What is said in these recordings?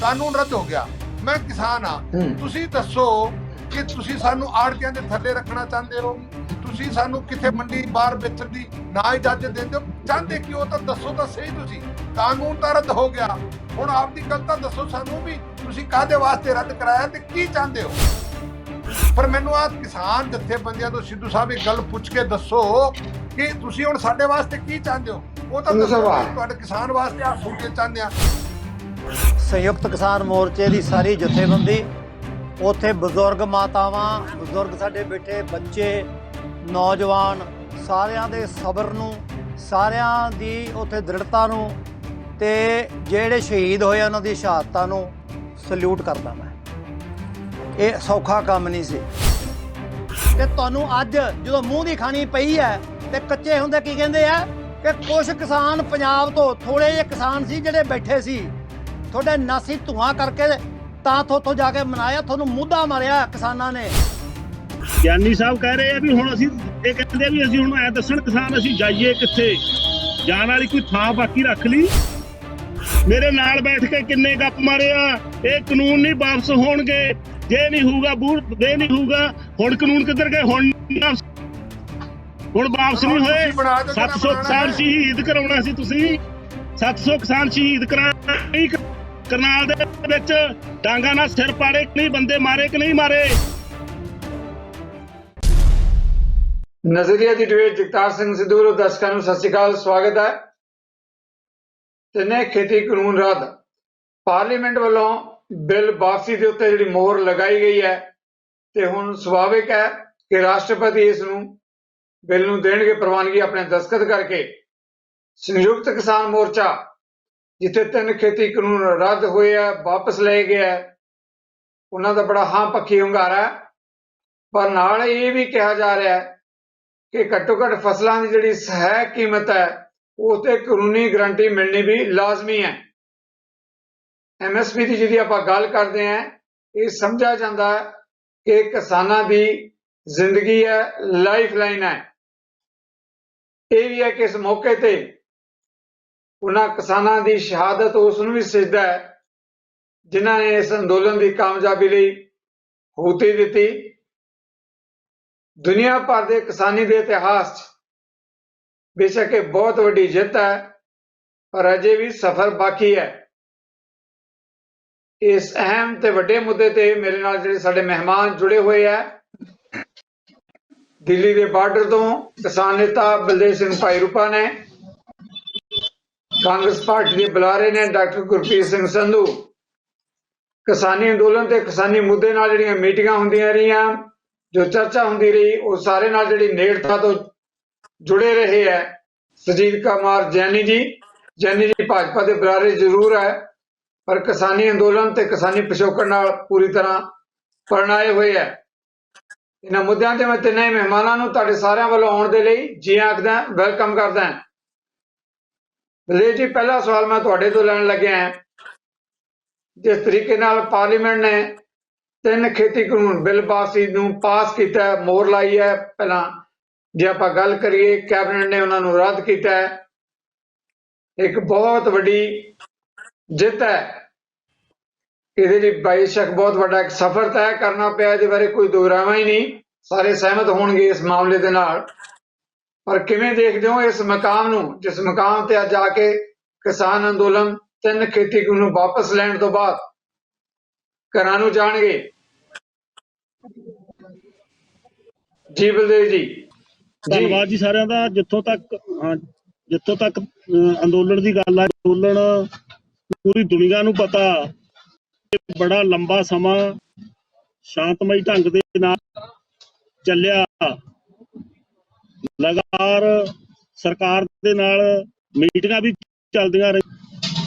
ਕਾਨੂੰਨ ਰੱਦ ਹੋ ਗਿਆ। ਮੈਂ ਕਿਸਾਨ ਆ, ਤੁਸੀਂ ਦੱਸੋ ਕਿ ਤੁਸੀਂ ਸਾਨੂੰ ਆੜਤੀਆਂ ਦੇ ਥੱਲੇ ਰੱਖਣਾ ਚਾਹੁੰਦੇ ਹੋ? ਤੁਸੀਂ ਸਾਨੂੰ ਕਿੱਥੇ ਮੰਡੀ ਬਾਹਰ ਵੇਚਣ ਦੀ ਨਾ ਇਜਾਜ਼ਤ ਦਿੰਦੇ ਹੋ? ਚਾਹੁੰਦੇ ਕਿ ਉਹ ਤਾਂ ਦੱਸੋ ਤਾਂ ਸਹੀ। ਤੁਸੀਂ ਕਾਨੂੰਨ ਤਾਂ ਰੱਦ ਹੋ ਗਿਆ, ਹੁਣ ਆਪਦੀ ਗੱਲ ਤਾਂ ਦੱਸੋ ਸਾਨੂੰ ਵੀ ਤੁਸੀਂ ਕਾਹਦੇ ਵਾਸਤੇ ਰੱਦ ਕਰਾਇਆ ਤੇ ਕੀ ਚਾਹੁੰਦੇ ਹੋ? ਪਰ ਮੈਨੂੰ ਆ ਕਿਸਾਨ ਜਥੇਬੰਦੀਆਂ ਤੋਂ ਸਿੱਧੂ ਸਾਹਿਬ ਇੱਕ ਗੱਲ ਪੁੱਛ ਕੇ ਦੱਸੋ ਕਿ ਤੁਸੀਂ ਹੁਣ ਸਾਡੇ ਵਾਸਤੇ ਕੀ ਚਾਹੁੰਦੇ ਹੋ? ਉਹ ਤਾਂ ਦੱਸੋ ਤੁਹਾਡੇ ਕਿਸਾਨ ਵਾਸਤੇ ਆ ਸਹੂਲਤ ਚਾਹੁੰਦੇ ਆ। ਸੰਯੁਕਤ ਕਿਸਾਨ ਮੋਰਚੇ ਦੀ ਸਾਰੀ ਜਥੇਬੰਦੀ ਉੱਥੇ ਬਜ਼ੁਰਗ ਮਾਤਾਵਾਂ, ਬਜ਼ੁਰਗ ਸਾਡੇ ਬੈਠੇ, ਬੱਚੇ, ਨੌਜਵਾਨ, ਸਾਰਿਆਂ ਦੇ ਸਬਰ ਨੂੰ, ਸਾਰਿਆਂ ਦੀ ਉੱਥੇ ਦ੍ਰਿੜਤਾ ਨੂੰ ਤੇ ਜਿਹੜੇ ਸ਼ਹੀਦ ਹੋਏ ਉਹਨਾਂ ਦੀ ਸ਼ਹਾਦਤਾਂ ਨੂੰ ਸਲੂਟ ਕਰਦਾ ਮੈਂ। ਇਹ ਸੌਖਾ ਕੰਮ ਨਹੀਂ ਸੀ ਤੇ ਤੁਹਾਨੂੰ ਅੱਜ ਜਦੋਂ ਮੂੰਹ ਦੀ ਖਾਣੀ ਪਈ ਹੈ ਤੇ ਕੱਚੇ ਹੁੰਦੇ ਕੀ ਕਹਿੰਦੇ ਆ ਕਿ ਕੁਝ ਕਿਸਾਨ ਪੰਜਾਬ ਤੋਂ ਥੋੜੇ ਜਿਹੇ ਕਿਸਾਨ ਸੀ ਜਿਹੜੇ ਬੈਠੇ ਸੀ, ਤੁਹਾਡੇ ਨਾਸੀ ਧੂਆਂ ਕਰਕੇ ਤਾਂ ਥੋਥੋਂ ਜਾ ਕੇ ਮਨਾਇਆ, ਤੁਹਾਨੂੰ ਮੁੱਦਾ ਮਾਰਿਆ ਕਿਸਾਨਾਂ ਨੇ। ਗਿਆਨੀ ਸਾਹਿਬ ਕਹਿ ਰਹੇ ਆ ਵੀ ਹੁਣ ਅਸੀਂ ਇਹ ਕਹਿੰਦੇ ਵੀ ਅਸੀਂ ਹੁਣ ਐ ਦੱਸਣ ਕਿਸਾਨ ਅਸੀਂ ਜਾਈਏ ਕਿੱਥੇ, ਜਾਣ ਵਾਲੀ ਕੋਈ ਥਾਂ ਬਾਕੀ ਰੱਖ ਲਈ। ਮੇਰੇ ਨਾਲ ਬੈਠ ਕੇ ਕਿੰਨੇ ਗੱਪ ਮਾਰੇ ਆ, ਇਹ ਕਾਨੂੰਨ ਨਹੀਂ ਵਾਪਸ ਹੋਣਗੇ, ਜੇ ਨਹੀਂ ਹੋਊਗਾ ਇਹ ਨਹੀਂ ਹੋਊਗਾ। ਹੁਣ ਕਾਨੂੰਨ ਕਿੱਧਰ ਗਏ? ਹੁਣ ਵਾਪਸ ਨਹੀਂ ਹੋਏ। 700 ਕਿਸਾਨ ਸ਼ਹੀਦ ਕਰਾਉਣਾ ਸੀ ਤੁਸੀਂ, 700 ਕਿਸਾਨ ਸ਼ਹੀਦ ਕਰਾਉਣਾ। ਕਰਨਾਲ ਦੇ ਵਿੱਚ ਡਾਂਗਾ ਨਾਲ ਸਿਰ ਪਾੜੇ ਕਿ ਨਹੀਂ, ਬੰਦੇ ਮਾਰੇ ਕਿ ਨਹੀਂ ਮਾਰੇ? ਨਜ਼ਰੀਆ ਦੀ ਡਿਬੇਟ ਜਗਤਾਰ ਸਿੰਘ ਸਿੱਧੂ ਵੱਲੋਂ ਦਰਸ਼ਕਾਂ ਨੂੰ ਸਤਿ ਸ਼੍ਰੀ ਅਕਾਲ, ਸਵਾਗਤ ਹੈ। ਤਿੰਨੇ ਖੇਤੀ ਕਾਨੂੰਨ ਰੱਦ, ਪਾਰਲੀਮੈਂਟ ਵੱਲੋਂ ਬਿੱਲ ਵਾਪਸੀ ਦੇ ਉੱਤੇ ਜਿਹੜੀ ਮੋਹਰ ਲਗਾਈ ਗਈ ਹੈ ਤੇ ਹੁਣ ਸੁਭਾਵਿਕ ਹੈ ਕਿ ਰਾਸ਼ਟਰਪਤੀ ਇਸ ਨੂੰ ਬਿੱਲ ਨੂੰ ਦੇਣਗੇ ਪ੍ਰਵਾਨਗੀ ਆਪਣੇ ਦਸਤਖਤ ਕਰਕੇ। ਸੰਯੁਕਤ ਕਿਸਾਨ ਮੋਰਚਾ ਜਿੱਥੇ ਤਿੰਨ ਖੇਤੀ ਕਾਨੂੰਨ ਰੱਦ ਹੋਏ ਆ, ਵਾਪਸ ਲਏ ਗਏ ਆ, ਉਹਨਾਂ ਦਾ ਬੜਾ ਹਾਂ ਪੱਖੀ ਹੁੰਗਾਰਾ ਹੈ। ਪਰ ਨਾਲ ਇਹ ਵੀ ਕਿਹਾ ਜਾ ਰਿਹਾ ਹੈ ਕਿ ਘੱਟੋ ਘੱਟ ਫਸਲਾਂ ਦੀ ਜਿਹੜੀ ਸਹਾਇਕ ਕੀਮਤ ਹੈ ਉਸ ਤੇ ਕਾਨੂੰਨੀ ਗਰੰਟੀ ਮਿਲਣੀ ਵੀ ਲਾਜ਼ਮੀ ਹੈ। MSP ਦੀ ਜਿਹਦੀ ਆਪਾਂ ਗੱਲ ਕਰਦੇ ਹਾਂ, ਇਹ ਸਮਝਿਆ ਜਾਂਦਾ ਹੈ ਕਿ ਕਿਸਾਨਾਂ ਦੀ ਜ਼ਿੰਦਗੀ ਹੈ, ਲਾਈਫ ਲਾਈਨ ਹੈ। ਇਹ ਵੀ ਹੈ ਕਿ ਇਸ ਮੌਕੇ ਤੇ ਉਹਨਾਂ ਕਿਸਾਨਾਂ ਦੀ ਸ਼ਹਾਦਤ ਉਸ ਨੂੰ ਵੀ ਸਿਜਦਾ ਹੈ ਜਿਨ੍ਹਾਂ ਨੇ ਇਸ ਅੰਦੋਲਨ ਦੀ ਕਾਮਯਾਬੀ ਲਈ ਹੂਤੀ ਦਿੱਤੀ। ਦੁਨੀਆ ਭਰ ਦੇ ਕਿਸਾਨੀ ਦੇ ਇਤਿਹਾਸ 'ਚ ਬੇਸ਼ੱਕ ਇਹ ਬਹੁਤ ਵੱਡੀ ਜਿੱਤ ਹੈ, ਪਰ ਅਜੇ ਵੀ ਸਫ਼ਰ ਬਾਕੀ ਹੈ। ਇਸ ਅਹਿਮ ਤੇ ਵੱਡੇ ਮੁੱਦੇ ਤੇ ਮੇਰੇ ਨਾਲ ਜਿਹੜੇ ਸਾਡੇ ਮਹਿਮਾਨ ਜੁੜੇ ਹੋਏ ਆ, ਦਿੱਲੀ ਦੇ ਬਾਰਡਰ ਤੋਂ ਕਿਸਾਨ ਨੇਤਾ ਬਲਦੇਵ ਸਿੰਘ ਭਾਈਰੂਪਾ ਨੇ, ਕਾਂਗਰਸ ਪਾਰਟੀ ਦੇ ਬੁਲਾਰੇ ਨੇ ਡਾਕਟਰ ਗੁਰਪ੍ਰੀਤ ਸਿੰਘ ਸੰਧੂ, ਕਿਸਾਨੀ ਅੰਦੋਲਨ ਤੇ ਕਿਸਾਨੀ ਮੁੱਦੇ ਨਾਲ ਜਿਹੜੀਆਂ ਮੀਟਿੰਗਾਂ ਹੁੰਦੀਆਂ ਰਹੀਆਂ, ਜੋ ਚਰਚਾ ਹੁੰਦੀ ਰਹੀ, ਉਹ ਸਾਰੇ ਨਾਲ ਜਿਹੜੀ ਨੇੜਤਾ ਤੋਂ ਜੁੜੇ ਰਹੇ ਹੈ ਸੁਜੀਤ ਕੁਮਾਰ ਜੈਨੀ ਜੀ ਭਾਜਪਾ ਦੇ ਬੁਲਾਰੇ ਜ਼ਰੂਰ ਹੈ ਪਰ ਕਿਸਾਨੀ ਅੰਦੋਲਨ ਤੇ ਕਿਸਾਨੀ ਪਿਛੋਕੜ ਨਾਲ ਪੂਰੀ ਤਰ੍ਹਾਂ ਪਰਣਾਏ ਹੋਏ ਹੈ। ਇਹਨਾਂ ਮੁੱਦਿਆਂ ਤੇ ਮੈਂ ਤਿੰਨੇ ਮਹਿਮਾਨਾਂ ਨੂੰ ਤੁਹਾਡੇ ਸਾਰਿਆਂ ਵੱਲੋਂ ਆਉਣ ਦੇ ਲਈ ਜੀ ਆਖਦਾ, ਵੈਲਕਮ ਕਰਦਾ। ਬਲਦੇਵ ਜੀ, ਪਹਿਲਾ ਸਵਾਲ ਮੈਂ ਤੁਹਾਡੇ ਤੋਂ ਲੈਣ ਲੱਗਿਆ ਹਾਂ। ਜਿਸ ਤਰੀਕੇ ਨਾਲ ਪਾਰਲੀਮੈਂਟ ਨੇ ਤਿੰਨ ਖੇਤੀ ਕਾਨੂੰਨ ਬਿੱਲ ਵਾਪਸੀ ਨੂੰ ਪਾਸ ਕੀਤਾ, ਮੋਹਰ ਲਾਈ ਹੈ, ਪਹਿਲਾਂ ਜੇ ਆਪਾਂ ਗੱਲ ਕਰੀਏ ਕੈਬਨਿਟ ਨੇ ਉਹਨਾਂ ਨੂੰ ਰੱਦ ਕੀਤਾ ਹੈ, ਇੱਕ ਬਹੁਤ ਵੱਡੀ ਜਿੱਤ ਹੈ। ਇਹਦੇ ਲਈ ਬੇਸ਼ੱਕ ਬਹੁਤ ਵੱਡਾ ਇੱਕ ਸਫ਼ਰ ਤੈਅ ਕਰਨਾ ਪਿਆ, ਇਹਦੇ ਬਾਰੇ ਕੋਈ ਦੁਹਰਾਵਾ ਹੀ ਨਹੀਂ, ਸਾਰੇ ਸਹਿਮਤ ਹੋਣਗੇ ਇਸ ਮਾਮਲੇ ਦੇ ਨਾਲ। ਪਰ ਕਿਵੇਂ ਦੇਖਦੇ ਹੋ ਇਸ ਮਕਾਮ ਨੂੰ, ਜਿਸ ਮਕਾਮ ਤੇ ਅੱਜ ਆ ਕੇ ਕਿਸਾਨ ਅੰਦੋਲਨ ਤਿੰਨ ਖੇਤੀ ਕਾਨੂੰਨ ਵਾਪਸ ਲੈਣ ਤੋਂ ਬਾਅਦ ਘਰਾਂ ਨੂੰ ਜਾਣਗੇ? ਜੀ ਬਲਦੇਵ ਜੀ। ਧੰਨਵਾਦ ਜੀ ਸਾਰਿਆਂ ਦਾ। ਜਿੱਥੋਂ ਤੱਕ ਅੰਦੋਲਨ ਦੀ ਗੱਲ ਹੈ, ਅੰਦੋਲਨ ਪੂਰੀ ਦੁਨੀਆ ਨੂੰ ਪਤਾ ਬੜਾ ਲੰਬਾ ਸਮਾਂ ਸ਼ਾਂਤਮਈ ਢੰਗ ਦੇ ਨਾਲ ਚੱਲਿਆ। ਲਗਾਤਾਰ ਸਰਕਾਰ ਦੇ ਨਾਲ ਮੀਟਿੰਗਾਂ ਵੀ ਚੱਲਦੀਆਂ ਰਹੀਆਂ,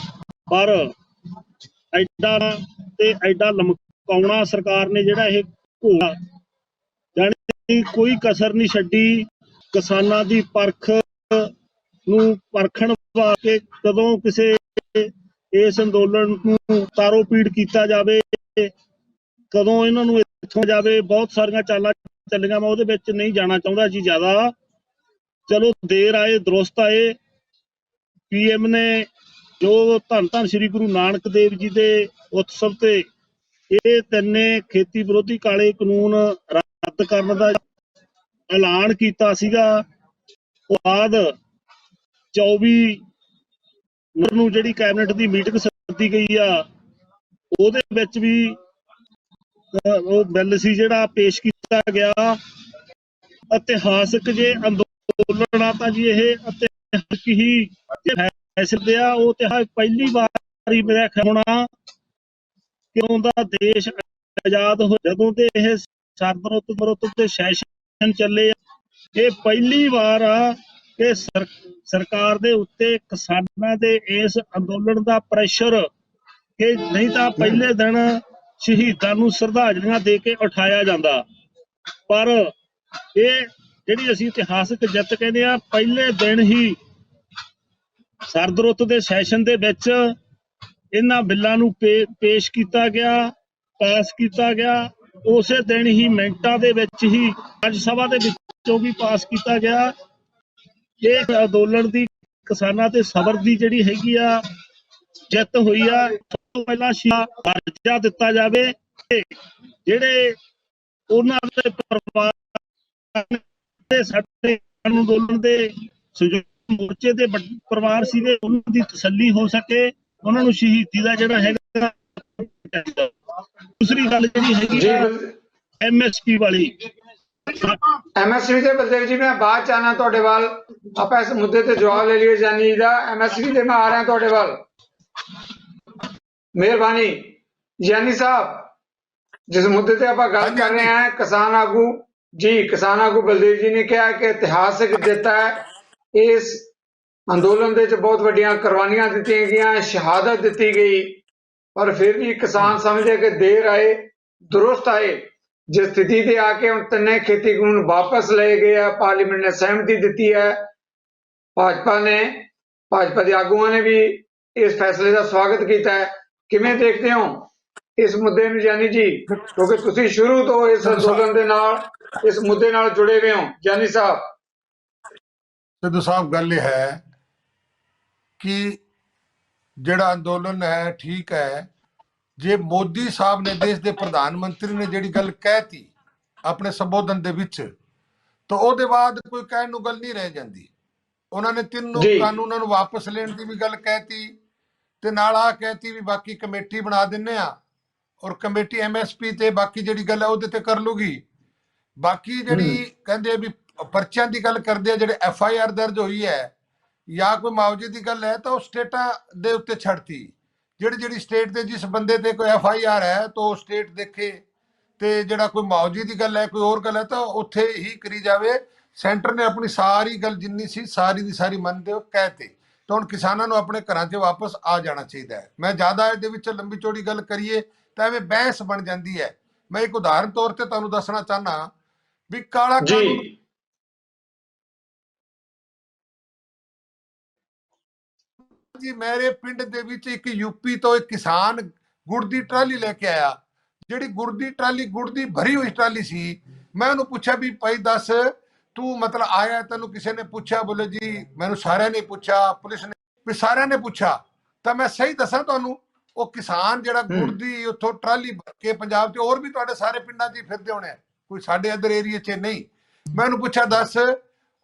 ਪਰ ਐਡਾ ਲਮਕਾਉਣਾ ਸਰਕਾਰ ਨੇ ਜਿਹੜਾ ਇਹ ਘੋੜਾ, ਜਾਣੀ ਕੋਈ ਕਸਰ ਨਹੀਂ ਛੱਡੀ ਕਿਸਾਨਾਂ ਦੀ ਪਰਖ ਨੂੰ ਪਰਖਣ ਵਾਸਤੇ। ਕਦੋਂ ਕਿਸੇ ਇਸ ਅੰਦੋਲਨ ਨੂੰ ਤਾਰੋ ਪੀੜ ਕੀਤਾ ਜਾਵੇ, ਕਦੋਂ ਇਹਨਾਂ ਨੂੰ ਇੱਥੋਂ ਜਾਵੇ, ਬਹੁਤ ਸਾਰੀਆਂ ਚਾਲਾਂ ਚੱਲੀਆਂ। ਮੈਂ ਉਹਦੇ ਵਿੱਚ ਨਹੀਂ ਜਾਣਾ ਚਾਹੁੰਦਾ ਜੀ ਜ਼ਿਆਦਾ। ਚਲੋ ਦੇਰ ਆਏ ਦਰੁਸਤ ਆਏ। PM ਨੇ ਜੋ ਧੰਨ ਧੰਨ ਸ੍ਰੀ ਗੁਰੂ ਨਾਨਕ ਦੇਵ ਜੀ ਦੇ ਉਤਸਵ ਤੇ ਇਹ ਤਿੰਨੇ ਖੇਤੀ ਵਿਰੋਧੀ ਕਾਲੇ ਕਾਨੂੰਨ ਰੱਦ ਕਰਨ ਦਾ ਐਲਾਨ ਕੀਤਾ ਸੀਗਾ। ਉਹ ਬਾਅਦ 24 ਨੂੰ ਜਿਹੜੀ ਕੈਬਨਿਟ ਦੀ ਮੀਟਿੰਗ ਸੱਦੀ ਗਈ ਆ, ਉਹਦੇ ਵਿੱਚ ਵੀ ਉਹ ਬਿੱਲ ਸੀ ਜਿਹੜਾ ਪੇਸ਼ ਕੀਤਾ ਗਿਆ। ਇਤਿਹਾਸਕ ਜੇ ਅੰਦੋਲਨ ਆ ਤਾਂ ਜੀ ਇਹ ਇਤਿਹਾਸਕ ਹੀ ਫੈਸਲੇ ਆ। ਉਹ ਤੇ ਪਹਿਲੀ ਵਾਰੀ ਮੇਰਾ ਖਿਆਲ ਹੋਣਾ ਕਿਉਂ ਦਾ ਦੇਸ਼ ਆਜ਼ਾਦ ਹੋ ਜਦੋਂ ਤੇ ਇਹ ਸਰਦ ਤੇ ਸੈਸ਼ਨ ਚੱਲੇ, ਇਹ ਪਹਿਲੀ ਵਾਰ ਆ ਕਿ ਸਰਕਾਰ ਦੇ ਉੱਤੇ ਕਿਸਾਨਾਂ ਦੇ ਇਸ ਅੰਦੋਲਨ ਦਾ ਪ੍ਰੈਸ਼ਰ, ਕਿ ਨਹੀਂ ਤਾਂ ਪਹਿਲੇ ਦਿਨ ਸ਼ਹੀਦਾਂ ਨੂੰ ਸ਼ਰਧਾਂਜਲੀਆਂ ਦੇ ਕੇ ਉਠਾਇਆ ਜਾਂਦਾ, ਪਰ ਇਹ ਜਿਹੜੀ ਅਸੀਂ ਇਤਿਹਾਸਕ ਜਿੱਤ ਕਹਿੰਦੇ ਆ, ਪਹਿਲੇ ਦਿਨ ਹੀ ਸਰਦ ਰੁੱਤ ਦੇ ਸੈਸ਼ਨ ਦੇ ਵਿੱਚ ਇਹਨਾਂ ਬਿੱਲਾਂ ਨੂੰ ਪੇਸ਼ ਕੀਤਾ ਗਿਆ, ਪਾਸ ਕੀਤਾ ਗਿਆ। ਉਸੇ ਦਿਨ ਹੀ ਮਿੰਟਾਂ ਦੇ ਵਿੱਚ ਹੀ ਰਾਜ ਸਭਾ ਦੇ ਵਿੱਚੋਂ ਵੀ ਪਾਸ ਕੀਤਾ ਗਿਆ। ਇਹ ਅੰਦੋਲਨ ਦੀ ਕਿਸਾਨਾਂ ਤੇ ਸਬਰ ਦੀ ਜਿਹੜੀ ਹੈਗੀ ਆ ਜਿੱਤ ਹੋਈ ਆ। ਸਭ ਤੋਂ ਪਹਿਲਾਂ ਦਰਜਾ ਦਿੱਤਾ ਜਾਵੇ, ਜਿਹੜੇ ਉਹਨਾਂ ਦੇ ਪਰਿਵਾਰ ਸਾਡੇ ਅੰਦੋਲਨ ਦੇ ਸਹਿਯੋਗ ਮੋਰਚੇ ਦੇ ਪਰਿਵਾਰ ਸੀਗੇ, ਉਹਨਾਂ ਦੀ ਤਸੱਲੀ ਹੋ ਸਕੇ, ਉਹਨਾਂ ਨੂੰ ਸ਼ਹੀਦੀ ਦਾ ਜਿਹੜਾ ਹੈਗਾ। ਦੂਸਰੀ ਗੱਲ ਜਿਹੜੀ ਹੈਗੀ MSP ਵਾਲੀ, MSP ਦੇ ਬਲਦੇਵ ਜੀ ਮੈਂ ਬਾਅਦ ਚ ਆਣਾ ਤੁਹਾਡੇ ਵੱਲ, ਆਪਾਂ ਇਸ ਮੁੱਦੇ ਤੇ ਜਵਾਬ ਲੈ ਲਈਏ ਜਾਨੀ ਦਾ। MSP ਦੇ ਮੈਂ ਆ ਰਿਹਾ ਤੁਹਾਡੇ ਵੱਲ, ਮਿਹਰਬਾਨੀ। ਜਾਨੀ ਸਾਹਿਬ, ਜਿਸ ਮੁੱਦੇ ਤੇ ਆਪਾਂ ਗੱਲ ਕਰ ਰਹੇ ਹਾਂ, ਕਿਸਾਨ ਆਗੂ ਜੀ, ਕਿਸਾਨ ਆਗੂ ਬਲਦੇਵ ਜੀ ਨੇ ਕਿਹਾ ਕਿ ਇਤਿਹਾਸਕ ਜਿੱਤ ਹੈ। ਇਸ ਅੰਦੋਲਨ ਦੇ ਵਿੱਚ ਬਹੁਤ ਵੱਡੀਆਂ ਕੁਰਬਾਨੀਆਂ ਦਿੱਤੀਆਂ ਗਈਆਂ, ਸ਼ਹਾਦਤ ਦਿੱਤੀ ਗਈ, ਪਰ ਫਿਰ ਵੀ ਕਿਸਾਨ ਸਮਝਦੇ ਕਿ ਦੇਰ ਆਏ ਦੁਰਸਤ ਆਏ। ਜਿਸ ਸਥਿਤੀ ਤੇ ਆ ਕੇ ਹੁਣ ਤਿੰਨੇ ਖੇਤੀ ਕਾਨੂੰਨ ਵਾਪਸ ਲਏ ਗਏ ਆ, ਪਾਰਲੀਮੈਂਟ ਨੇ ਸਹਿਮਤੀ ਦਿੱਤੀ ਹੈ, ਭਾਜਪਾ ਦੇ ਆਗੂਆਂ ਨੇ ਵੀ ਇਸ ਫੈਸਲੇ ਦਾ ਸਵਾਗਤ ਕੀਤਾ ਹੈ। ਕਿਵੇਂ ਦੇਖਦੇ ਹੋ ਇਸ ਮੁੱਦੇ ਨੂੰ ਜਾਨੀ ਜੀ, ਕਿਉਂਕਿ ਤੁਸੀਂ ਸ਼ੁਰੂ ਤੋਂ ਇਸ ਅੰਦੋਲਨ ਦੇ ਨਾਲ, ਇਸ ਮੁੱਦੇ ਨਾਲ ਜੁੜੇ ਹੋਏ ਹੋ। ਜਾਨੀ ਸਾਹਿਬ, ਸਿੱਧੂ ਸਾਹਿਬ, ਗੱਲ ਇਹ ਹੈ ਕਿ ਜਿਹੜਾ ਅੰਦੋਲਨ ਹੈ ਠੀਕ ਹੈ। ਜੇ ਮੋਦੀ ਸਾਹਿਬ ਨੇ, ਦੇਸ਼ ਦੇ ਪ੍ਰਧਾਨ ਮੰਤਰੀ ਨੇ ਜਿਹੜੀ ਗੱਲ ਕਹਿਤੀ ਆਪਣੇ ਸੰਬੋਧਨ ਦੇ ਵਿੱਚ, ਤਾਂ ਉਹਦੇ ਬਾਅਦ ਕੋਈ ਕਹਿਣ ਨੂੰ ਗੱਲ ਨਹੀਂ ਰਹਿ ਜਾਂਦੀ। ਉਹਨਾਂ ਨੇ ਤਿੰਨੋਂ ਕਾਨੂੰਨਾਂ ਨੂੰ ਵਾਪਸ ਲੈਣ ਦੀ ਵੀ ਗੱਲ ਕਹਿਤੀ, ਤੇ ਨਾਲ ਆ ਕਹਿਤੀ ਵੀ ਬਾਕੀ ਕਮੇਟੀ ਬਣਾ ਦਿੰਨੇ ਆ, ਔਰ ਕਮੇਟੀ MSP ਤੇ ਬਾਕੀ ਜਿਹੜੀ ਗੱਲ ਹੈ ਉਹਦੇ ਤੇ ਕਰ ਲੂਗੀ। ਬਾਕੀ ਜਿਹੜੀ ਕਹਿੰਦੇ ਵੀ ਪਰਚਿਆਂ ਦੀ ਗੱਲ ਕਰਦੇ ਆ, ਜਿਹੜੇ FIR ਦਰਜ ਹੋਈ ਹੈ ਜਾਂ ਕੋਈ ਮੁਆਵਜ਼ੇ ਦੀ ਗੱਲ ਹੈ, ਤਾਂ ਉਹ ਸਟੇਟਾਂ ਦੇ ਉੱਤੇ ਛੱਡਤੀ। ਜਿਹੜੀ ਸਟੇਟ ਤੇ ਜਿਸ ਬੰਦੇ ਤੇ ਕੋਈ FIR ਹੈ ਤਾਂ ਉਹ ਸਟੇਟ ਦੇਖੇ, ਤੇ ਜਿਹੜਾ ਕੋਈ ਮੁਆਵਜ਼ੇ ਦੀ ਗੱਲ ਹੈ, ਕੋਈ ਹੋਰ ਗੱਲ ਹੈ, ਤਾਂ ਉੱਥੇ ਹੀ ਕਰੀ ਜਾਵੇ। ਸੈਂਟਰ ਨੇ ਆਪਣੀ ਸਾਰੀ ਗੱਲ ਜਿੰਨੀ ਸੀ ਸਾਰੀ ਦੀ ਸਾਰੀ ਮੰਨਦੇ ਹੋ ਕਹਿਤੇ, ਤਾਂ ਹੁਣ ਕਿਸਾਨਾਂ ਨੂੰ ਆਪਣੇ ਘਰਾਂ 'ਚ ਵਾਪਸ ਆ ਜਾਣਾ ਚਾਹੀਦਾ ਹੈ। ਮੈਂ ਜ਼ਿਆਦਾ ਇਹਦੇ ਵਿੱਚ ਲੰਬੀ ਚੌੜੀ ਗੱਲ ਕਰੀਏ ਤਾਂ ਐਵੇਂ ਬਹਿਸ ਬਣ ਜਾਂਦੀ ਹੈ। ਮੈਂ ਇੱਕ ਉਦਾਹਰਨ ਤੌਰ ਤੇ ਤੁਹਾਨੂੰ ਦੱਸਣਾ ਚਾਹਨਾ ਵੀ ਕਾਲਾ ਕਾਨੂੰਨ ਜੀ, ਮੇਰੇ ਪਿੰਡ ਦੇ ਵਿੱਚ ਇੱਕ UP ਤੋਂ ਇੱਕ ਕਿਸਾਨ ਗੁੜ ਦੀ ਟਰਾਲੀ ਲੈ ਕੇ ਆਇਆ। ਜਿਹੜੀ ਗੁੜ ਦੀ ਟਰਾਲੀ, ਗੁੜ ਦੀ ਭਰੀ ਹੋਈ ਟਰਾਲੀ ਸੀ। ਮੈਂ ਉਹਨੂੰ ਪੁੱਛਿਆ ਵੀ ਭਾਈ ਦੱਸ, ਤੂੰ ਮਤਲਬ ਆਇਆ, ਤੈਨੂੰ ਕਿਸੇ ਨੇ ਪੁੱਛਿਆ? ਬੋਲੇ ਜੀ ਮੈਨੂੰ ਸਾਰਿਆਂ ਨੇ ਪੁੱਛਿਆ, ਪੁਲਿਸ ਨੇ ਵੀ ਸਾਰਿਆਂ ਨੇ ਪੁੱਛਿਆ। ਤਾਂ ਮੈਂ ਸਹੀ ਦੱਸਾਂ ਤੁਹਾਨੂੰ, ਉਹ ਕਿਸਾਨ ਜਿਹੜਾ ਗੁੜ ਦੀ ਉੱਥੋਂ ਟਰਾਲੀ ਭਰ ਕੇ ਪੰਜਾਬ 'ਚ, ਹੋਰ ਵੀ ਤੁਹਾਡੇ ਸਾਰੇ ਪਿੰਡਾਂ 'ਚ ਫਿਰਦੇ ਹੋਣੇ, ਕੋਈ ਸਾਡੇ ਇੱਧਰ ਏਰੀਏ 'ਚ ਨਹੀਂ। ਮੈਂ ਉਹਨੂੰ ਪੁੱਛਿਆ ਦੱਸ,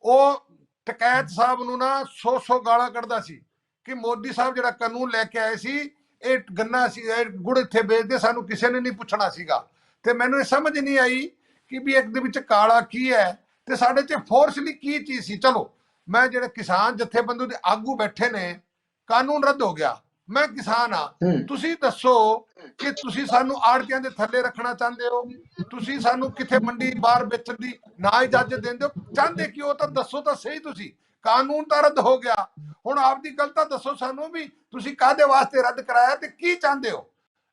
ਉਹ ਟਕੈਤ ਸਾਹਿਬ ਨੂੰ ਨਾ 100 ਗਾਲਾਂ ਕੱਢਦਾ ਸੀ ਕਿ ਮੋਦੀ ਸਾਹਿਬ ਜਿਹੜਾ ਕਾਨੂੰਨ ਲੈ ਕੇ ਆਏ ਸੀ, ਇਹ ਗੰਨਾ ਸੀ, ਇਹ ਗੁੜ ਇੱਥੇ ਵੇਚਦੇ, ਸਾਨੂੰ ਕਿਸੇ ਨੇ ਨਹੀਂ ਪੁੱਛਣਾ ਸੀਗਾ। ਤੇ ਮੈਨੂੰ ਇਹ ਸਮਝ ਨਹੀਂ ਆਈ ਕਿ ਵੀ ਇੱਕ ਦੇ ਵਿੱਚ ਕਾਲਾ ਕੀ ਹੈ ਤੇ ਸਾਡੇ 'ਚ ਫੋਰਸਲੀ ਕੀ ਚੀਜ਼ ਸੀ। ਚਲੋ, ਮੈਂ ਜਿਹੜੇ ਕਿਸਾਨ ਜਥੇਬੰਦੀ ਦੇ ਆਗੂ ਬੈਠੇ ਨੇ, ਕਾਨੂੰਨ ਰੱਦ ਹੋ ਗਿਆ, ਮੈਂ ਕਿਸਾਨ ਆ, ਤੁਸੀਂ ਦੱਸੋ ਕਿ ਤੁਸੀਂ ਸਾਨੂੰ ਆੜਤੀਆਂ ਦੇ ਥੱਲੇ ਰੱਖਣਾ ਚਾਹੁੰਦੇ ਹੋ? ਤੁਸੀਂ ਸਾਨੂੰ ਕਿੱਥੇ ਮੰਡੀ ਬਾਹਰ ਵੇਚਣ ਦੀ ਨਾ ਇਜਾਜ਼ਤ ਦਿੰਦੇ ਹੋ? ਚਾਹੁੰਦੇ ਕਿਉਂ? ਤਾਂ ਦੱਸੋ ਤਾਂ ਸਹੀ। ਤੁਸੀਂ ਕਾਨੂੰਨ ਤਾਂ ਰੱਦ ਹੋ ਗਿਆ, ਹੁਣ ਆਪਦੀ ਗੱਲ ਤਾਂ ਦੱਸੋ ਸਾਨੂੰ ਵੀ ਤੁਸੀਂ ਕਾਹਦੇ ਵਾਸਤੇ ਰੱਦ ਕਰਾਇਆ ਤੇ ਕੀ ਚਾਹੁੰਦੇ ਹੋ?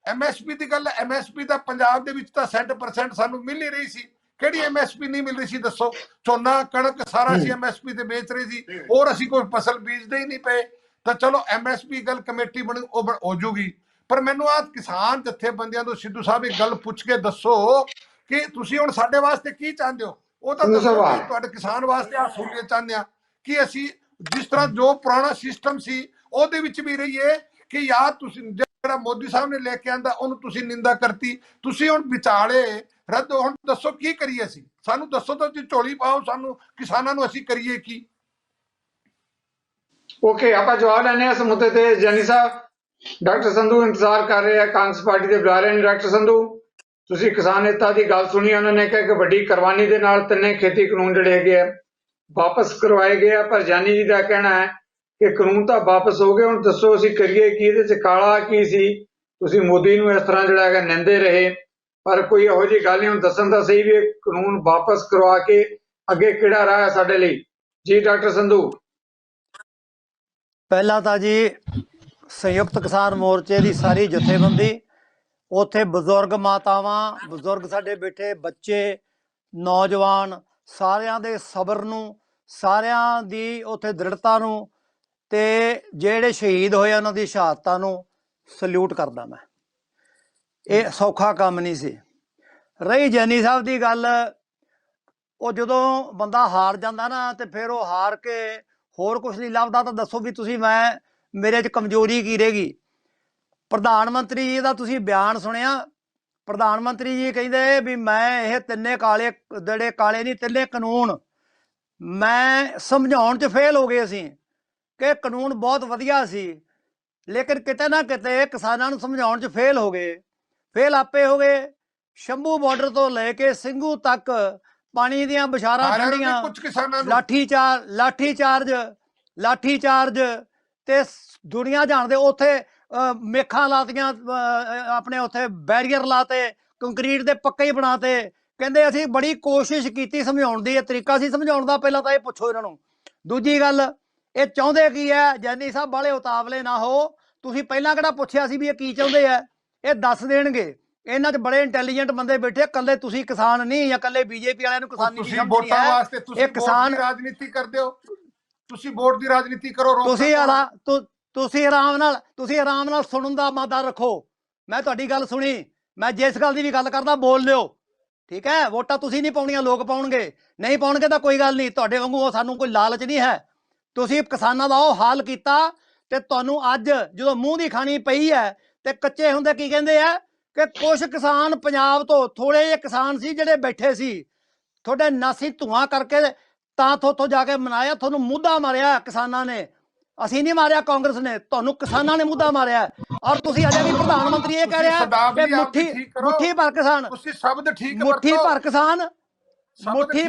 MSP ਦੀ ਗੱਲ, MSP ਦਾ ਪੰਜਾਬ ਦੇ ਵਿੱਚ ਤਾਂ 60% ਸਾਨੂੰ ਮਿਲ ਹੀ ਰਹੀ ਸੀ। ਕਿਹੜੀ MSP ਨਹੀਂ ਮਿਲ ਰਹੀ ਸੀ ਦੱਸੋ? ਝੋਨਾ ਕਣਕ ਸਾਰਾ ਅਸੀਂ MSP ਤੇ ਵੇਚ ਰਹੇ ਸੀ, ਔਰ ਅਸੀਂ ਕੋਈ ਫਸਲ ਬੀਜਦੇ ਹੀ ਨਹੀਂ ਪਏ। ਤਾਂ ਚਲੋ MSP ਗੱਲ ਕਮੇਟੀ ਬਣੀ, ਉਹ ਹੋ ਜੂਗੀ। ਪਰ ਮੈਨੂੰ ਆ ਕਿਸਾਨ ਜਥੇਬੰਦੀਆਂ ਤੋਂ ਸਿੱਧੂ ਸਾਹਿਬ ਇੱਕ ਗੱਲ ਪੁੱਛ ਕੇ ਦੱਸੋ ਕਿ ਤੁਸੀਂ ਹੁਣ ਸਾਡੇ ਵਾਸਤੇ ਕੀ ਚਾਹੁੰਦੇ ਹੋ? ਉਹ ਤਾਂ ਦੱਸੋ ਕਿ ਤੁਹਾਡੇ ਕਿਸਾਨ ਵਾਸਤੇ ਆ ਸਹੂਲੀਅਤ ਚਾਹੁੰਦੇ ਆ ਕਿ ਅਸੀਂ ਜਿਸ ਤਰ੍ਹਾਂ ਜੋ ਪੁਰਾਣਾ ਸਿਸਟਮ ਸੀ ਉਹਦੇ ਵਿੱਚ ਵੀ ਰਹੀਏ ਕਿ ਯਾਰ ਤੁਸੀਂ ਜਿਹੜਾ ਮੋਦੀ ਸਾਹਿਬ ਨੇ ਲੈ ਕੇ ਆਂਦਾ ਉਹਨੂੰ ਤੁਸੀਂ ਨਿੰਦਾ ਕਰਤੀ, ਤੁਸੀਂ ਹੁਣ ਵਿਚਾਲੇ ਰੱਦ। ਹੁਣ ਦੱਸੋ ਕੀ ਕਰੀਏ ਅਸੀਂ? ਸਾਨੂੰ ਦੱਸੋ ਤਾਂ ਜੀ, ਝੋਲੀ ਪਾਓ ਸਾਨੂੰ ਕਿਸਾਨਾਂ ਨੂੰ, ਅਸੀਂ ਕਰੀਏ ਕੀ? ਓਕੇ, ਆਪਾਂ ਜਵਾਬ ਲੈਣੇ ਇਸ ਮੁੱਦੇ ਤੇ। ਜੈਨੀ ਸਾਹਿਬ, ਡਾਕਟਰ ਸੰਧੂ ਇੰਤਜ਼ਾਰ ਕਰ ਰਹੇ ਆ, ਕਾਂਗਰਸ ਪਾਰਟੀ ਦੇ ਬੁਲਾ ਰਹੇ ਨੇ। ਡਾਕਟਰ ਸੰਧੂ, ਤੁਸੀਂ ਕਿਸਾਨ ਨੇਤਾ ਦੀ ਗੱਲ ਸੁਣੀ, ਉਹਨਾਂ ਨੇ ਕਿਹਾ ਕਿ ਵੱਡੀ ਕੁਰਬਾਨੀ ਦੇ ਨਾਲ ਤਿੰਨੇ ਖੇਤੀ ਕਾਨੂੰਨ ਜਿਹੜੇ ਹੈਗੇ ਆ ਵਾਪਸ ਕਰਵਾਏ ਗਏ ਆ, ਪਰ ਜਾਨੀ ਜੀ ਦਾ ਕਹਿਣਾ ਹੈ ਕਿ ਕਾਨੂੰਨ ਤਾਂ ਵਾਪਸ ਹੋ ਗਏ, ਹੁਣ ਦੱਸੋ ਅਸੀਂ ਕਰੀਏ ਕੀ? ਇਹਦੇ 'ਚ ਕਾਲਾ ਕੀ ਸੀ? ਤੁਸੀਂ ਮੋਦੀ ਨੂੰ ਇਸ ਤਰ੍ਹਾਂ ਜਿਹੜਾ ਹੈਗਾ ਨਿੰਦੇ ਰਹੇ, ਪਰ ਕੋਈ ਇਹੋ ਜਿਹੀ ਗੱਲ ਨਹੀਂ। ਹੁਣ ਦੱਸਣ ਤਾਂ ਸਹੀ ਵੀ ਇਹ ਕਾਨੂੰਨ ਵਾਪਸ ਕਰਵਾ ਕੇ ਅੱਗੇ ਕਿਹੜਾ ਰਾਹ ਹੈ ਸਾਡੇ ਲਈ? ਜੀ ਡਾਕਟਰ ਸੰਧੂ। ਪਹਿਲਾਂ ਤਾਂ ਜੀ ਸੰਯੁਕਤ ਕਿਸਾਨ ਮੋਰਚੇ ਦੀ ਸਾਰੀ ਜਥੇਬੰਦੀ, ਉੱਥੇ ਬਜ਼ੁਰਗ ਮਾਤਾਵਾਂ, ਬਜ਼ੁਰਗ ਸਾਡੇ ਬੈਠੇ, ਬੱਚੇ, ਨੌਜਵਾਨ, ਸਾਰਿਆਂ ਦੇ ਸਬਰ ਨੂੰ, ਸਾਰਿਆਂ ਦੀ ਉੱਥੇ ਦ੍ਰਿੜਤਾ ਨੂੰ, ਤੇ ਜਿਹੜੇ ਸ਼ਹੀਦ ਹੋਏ ਉਹਨਾਂ ਦੀ ਸ਼ਹਾਦਤਾਂ ਨੂੰ ਸਲੂਟ ਕਰਦਾ ਮੈਂ। ਇਹ ਸੌਖਾ ਕੰਮ ਨਹੀਂ ਸੀ। ਰਹੀ ਜੈਨੀ ਸਾਹਿਬ ਦੀ ਗੱਲ, ਉਹ ਜਦੋਂ ਬੰਦਾ ਹਾਰ ਜਾਂਦਾ ਨਾ ਤੇ ਫਿਰ ਉਹ ਹਾਰ ਕੇ ਹੋਰ ਕੁਛ ਨਹੀਂ ਲੱਭਦਾ, ਤਾਂ ਦੱਸੋ ਵੀ ਤੁਸੀਂ ਮੇਰੇ 'ਚ ਕਮਜ਼ੋਰੀ ਕੀ ਰਹੇਗੀ? ਪ੍ਰਧਾਨ ਮੰਤਰੀ ਜੀ ਦਾ ਤੁਸੀਂ ਬਿਆਨ ਸੁਣਿਆ। ਪ੍ਰਧਾਨ ਮੰਤਰੀ ਜੀ ਕਹਿੰਦੇ ਵੀ ਮੈਂ ਇਹ ਤਿੰਨੇ ਕਾਲੇ, ਜਿਹੜੇ ਕਾਲੇ ਨਹੀਂ ਤਿੰਨੇ ਕਾਨੂੰਨ ਮੈਂ ਸਮਝਾਉਣ 'ਚ ਫੇਲ ਹੋ ਗਏ ਅਸੀਂ ਕਿ ਕਾਨੂੰਨ ਬਹੁਤ ਵਧੀਆ ਸੀ, ਲੇਕਿਨ ਕਿਤੇ ਨਾ ਕਿਤੇ ਕਿਸਾਨਾਂ ਨੂੰ ਸਮਝਾਉਣ 'ਚ ਫੇਲ ਹੋ ਗਏ। ਫੇਲ ਆਪੇ ਹੋ ਗਏ। ਸ਼ੰਭੂ ਬਾਰਡਰ ਤੋਂ ਲੈ ਕੇ ਸਿੰਘੂ ਤੱਕ ਪਾਣੀ ਦੀਆਂ ਬਸ਼ਾਰਾਂ ਠੰਡੀਆਂ, ਕੁਝ ਕਿਸਾਨਾਂ ਨੂੰ ਲਾਠੀਚਾਰਜ ਤੇ ਦੁਨੀਆ ਜਾਣਦੇ। ਉੱਥੇ ਮੇਖਾਂ ਲਾਤੀਆਂ, ਆਪਣੇ ਉੱਥੇ ਬੈਰੀਅਰ ਲਾਤੇ, ਕੰਕਰੀਟ ਦੇ ਪੱਕੇ ਹੀ ਬਣਾਤੇ। ਕਹਿੰਦੇ ਅਸੀਂ ਬੜੀ ਕੋਸ਼ਿਸ਼ ਕੀਤੀ ਸਮਝਾਉਣ ਦੀ, ਇਹ ਤਰੀਕਾ ਸੀ ਸਮਝਾਉਣ ਦਾ। ਪਹਿਲਾਂ ਤਾਂ ਇਹ ਪੁੱਛੋ ਇਹਨਾਂ ਨੂੰ। ਦੂਜੀ ਗੱਲ, ਇਹ ਚਾਹੁੰਦੇ ਕੀ ਹੈ? ਜੈਨੀ ਸਾਹਿਬ ਬਾਲੇ ਉਤਾਵਲੇ ਨਾ ਹੋ। ਤੁਸੀਂ ਪਹਿਲਾਂ ਕਿਹੜਾ ਪੁੱਛਿਆ ਸੀ ਵੀ ਇਹ ਕੀ ਚਾਹੁੰਦੇ ਆ? ਇਹ ਦੱਸ ਦੇਣਗੇ। ਇਹਨਾਂ 'ਚ ਬੜੇ ਇੰਟੈਲੀਜੈਂਟ ਬੰਦੇ ਬੈਠੇ, ਕੱਲੇ ਤੁਸੀਂ ਕਿਸਾਨ ਨਹੀਂ, ਜਾਂ ਕੱਲੇ ਬੀਜੇਪੀ ਵਾਲਿਆਂ ਨੂੰ ਕਿਸਾਨੀ ਨਹੀਂ ਸਮਝਣੀ ਵੋਟਾਂ ਹੈ। ਵਾਸਤੇ ਤੁਸੀਂ ਕਿਸਾਨ ਰਾਜਨੀਤੀ ਕਰਦੇ ਹੋ, ਤੁਸੀਂ ਵੋਟ ਦੀ ਰਾਜਨੀਤੀ ਕਰੋ। ਤੁਸੀਂ ਆਰਾਮ ਨਾਲ ਸੁਣਨ ਦਾ ਮਾਦਾ ਰੱਖੋ। ਮੈਂ ਤੁਹਾਡੀ ਗੱਲ ਸੁਣੀ, ਮੈਂ ਜਿਸ ਗੱਲ ਦੀ ਵੀ ਗੱਲ ਕਰਦਾ ਬੋਲ ਲਿਓ, ਠੀਕ ਹੈ? ਵੋਟਾਂ ਤੁਸੀਂ ਨਹੀਂ ਪਾਉਣੀਆਂ, ਲੋਕ ਪਾਉਣਗੇ। ਨਹੀਂ ਪਾਉਣਗੇ ਤਾਂ ਕੋਈ ਗੱਲ ਨਹੀਂ, ਤੁਹਾਡੇ ਵਾਂਗੂ ਸਾਨੂੰ ਕੋਈ ਲਾਲਚ ਨਹੀਂ ਹੈ। ਤੁਸੀਂ ਕਿਸਾਨਾਂ ਦਾ ਉਹ ਹਾਲ ਕੀਤਾ, ਤੇ ਤੁਹਾਨੂੰ ਅੱਜ ਜਦੋਂ ਮੂੰਹ ਦੀ ਖਾਣੀ ਪਈ ਹੈ ਤੇ ਕੱਚੇ ਹੁੰਦੇ ਕੀ ਕਹਿੰਦੇ ਆ ਕਿ ਕੁਝ ਕਿਸਾਨ ਪੰਜਾਬ ਤੋਂ, ਥੋੜੇ ਜਿਹੇ ਕਿਸਾਨ ਸੀ ਜਿਹੜੇ ਬੈਠੇ ਸੀ, ਤੁਹਾਡੇ ਨਾਸੀ ਧੂਆਂ ਕਰਕੇ ਤਾਂ ਥੋਥੋਂ ਜਾ ਕੇ ਮਨਾਇਆ, ਤੁਹਾਨੂੰ ਮੁੱਦਾ ਮਾਰਿਆ ਕਿਸਾਨਾਂ ਨੇ। ਅਸੀਂ ਨਹੀਂ ਮਾਰਿਆ, ਕਾਂਗਰਸ ਨੇ, ਤੁਹਾਨੂੰ ਕਿਸਾਨਾਂ ਨੇ ਮੁੱਦਾ ਮਾਰਿਆ। ਔਰ ਤੁਸੀਂ ਅਜੇ ਵੀ ਪ੍ਰਧਾਨ ਮੰਤਰੀ ਇਹ ਕਹਿ ਰਿਹਾ ਕਿ ਮੁੱਠੀ ਭਰ ਕਿਸਾਨ, ਤੁਸੀਂ ਸ਼ਬਦ ਠੀਕ ਮੁੱਠੀ ਭਰ ਕਿਸਾਨ, ਮੁੱਠੀ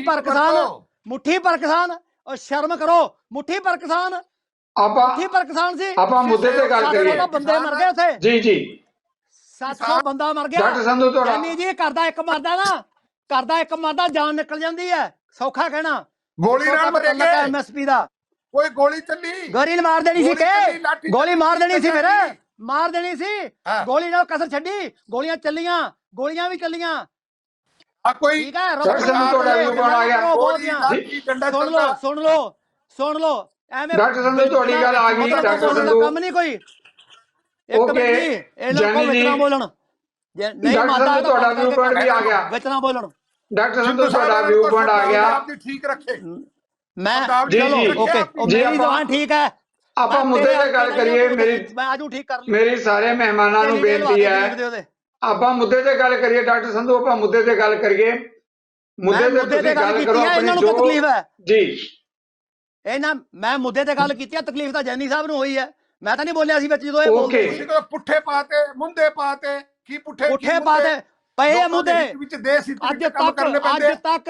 ਭਰ ਕਿਸਾਨ। ਔਰ ਸ਼ਰਮ ਕਰੋ, ਮੁੱਠੀ ਭਰ ਕਿਸਾਨ, ਮੁੱਠੀ ਭਰ ਕਿਸਾਨ ਸੀ। ਆਪਾਂ ਮੁੱਦੇ ਤੇ ਗੱਲ ਕਰੀਏ। ਬੰਦੇ ਮਰ ਗਏ ਉੱਥੇ। ਜੀ 700 ਬੰਦਾ ਮਰ ਗਿਆ। ਡਾਕਟਰ ਸੰਧੂ ਤੁਹਾਡਾ ਜੈਨੀ ਜੀ, ਕਰਦਾ ਇੱਕ ਮਰਦਾ ਨਾ, ਕਰਦਾ ਇੱਕ ਮਰਦਾ ਜਾਨ ਨਿਕਲ ਜਾਂਦੀ ਹੈ। ਸੌਖਾ ਕਹਿਣਾ, ਗੋਲੀ ਨਾਲ ਮਰੇਗੇ। ਐਮਐਸਪੀ ਦਾ ਕੋਈ ਗੋਲੀ ਚੱਲੀ, ਗੋਲੀ ਮਾਰ ਦੇਣੀ ਸੀ ਕਿ ਗੋਲੀ ਮਾਰ ਦੇਣੀ ਸੀ, ਫਿਰ ਮਾਰ ਦੇਣੀ ਸੀ। ਗੋਲੀ ਨਾਲ ਕਸਰ ਛੱਡੀ, ਗੋਲੀਆਂ ਚੱਲੀਆਂ, ਗੋਲੀਆਂ ਵੀ ਚੱਲੀਆਂ। ਆ ਕੋਈ ਠੀਕ ਹੈ? ਸੁਣ ਲਓ ਐਵੇਂ ਡਾਕਟਰ ਸੰਧੂ ਤੁਹਾਡੀ ਗੱਲ ਆ ਗਈ। ਡਾਕਟਰ ਸੰਧੂ ਕੰਮ ਨਹੀਂ ਕੋਈ। ਇੱਕ ਮਿੰਟ ਜੀ, ਇਹ ਲੋਕਾਂ ਵਿੱਚ ਨਾ ਬੋਲਣ। ਨਹੀਂ ਮਾਤਾ ਤੁਹਾਡਾ ਵਿਊ ਪੁਆਇੰਟ ਵੀ ਆ ਗਿਆ, ਵਿੱਚ ਨਾ ਬੋਲਣ। ਡਾਕਟਰ ਸੰਧੂ ਤੁਹਾਡਾ ਵਿਊ ਪੁਆਇੰਟ ਆ ਗਿਆ। ਠੀਕ ਰੱਖੇ। ਮੈਂ ਚਲੋ ਓਕੇ, ਮੇਰੀ ਜ਼ਬਾਨ ਠੀਕ ਹੈ। ਆਪਾਂ ਮੁੱਦੇ ਤੇ ਗੱਲ ਕਰੀਏ। ਮੈਂ ਆਜੂ ਠੀਕ ਕਰ ਲਈ। ਮੇਰੀ ਸਾਰੇ ਮਹਿਮਾਨਾਂ ਨੂੰ ਬੇਨਤੀ ਹੈ, ਆਪਾਂ ਮੁੱਦੇ ਤੇ ਗੱਲ ਕਰੀਏ। ਡਾਕਟਰ ਸੰਧੂ, ਆਪਾਂ ਮੁੱਦੇ ਤੇ ਗੱਲ ਕਰੀਏ। ਮੁੱਦੇ ਤੇ ਤੁਸੀਂ ਗੱਲ ਕਰੋ। ਇਹਨਾਂ ਨੂੰ ਤਕਲੀਫ ਹੈ ਜੀ। ਮੈਂ ਮੁੱਦੇ ਤੇ ਗੱਲ ਕੀਤੀ ਹੈ, ਤਕਲੀਫ ਤਾਂ ਜੈਨੀ ਸਾਹਿਬ ਨੂੰ ਹੋਈ ਹੈ। ਮੈਂ ਤਾਂ ਨਹੀਂ ਬੋਲਿਆ ਸੀ ਵਿੱਚ ਜਦੋਂ ਇਹ ਬੋਲਦੇ ਸੀ। ਪੁੱਠੇ ਪਾਤੇ, ਮੁੰਦੇ ਪਾਤੇ, ਕੀ ਪੁੱਠੇ ਪਾਤੇ ਪਏ ਆ ਮੁੱਦੇ। ਅੱਜ ਤੱਕ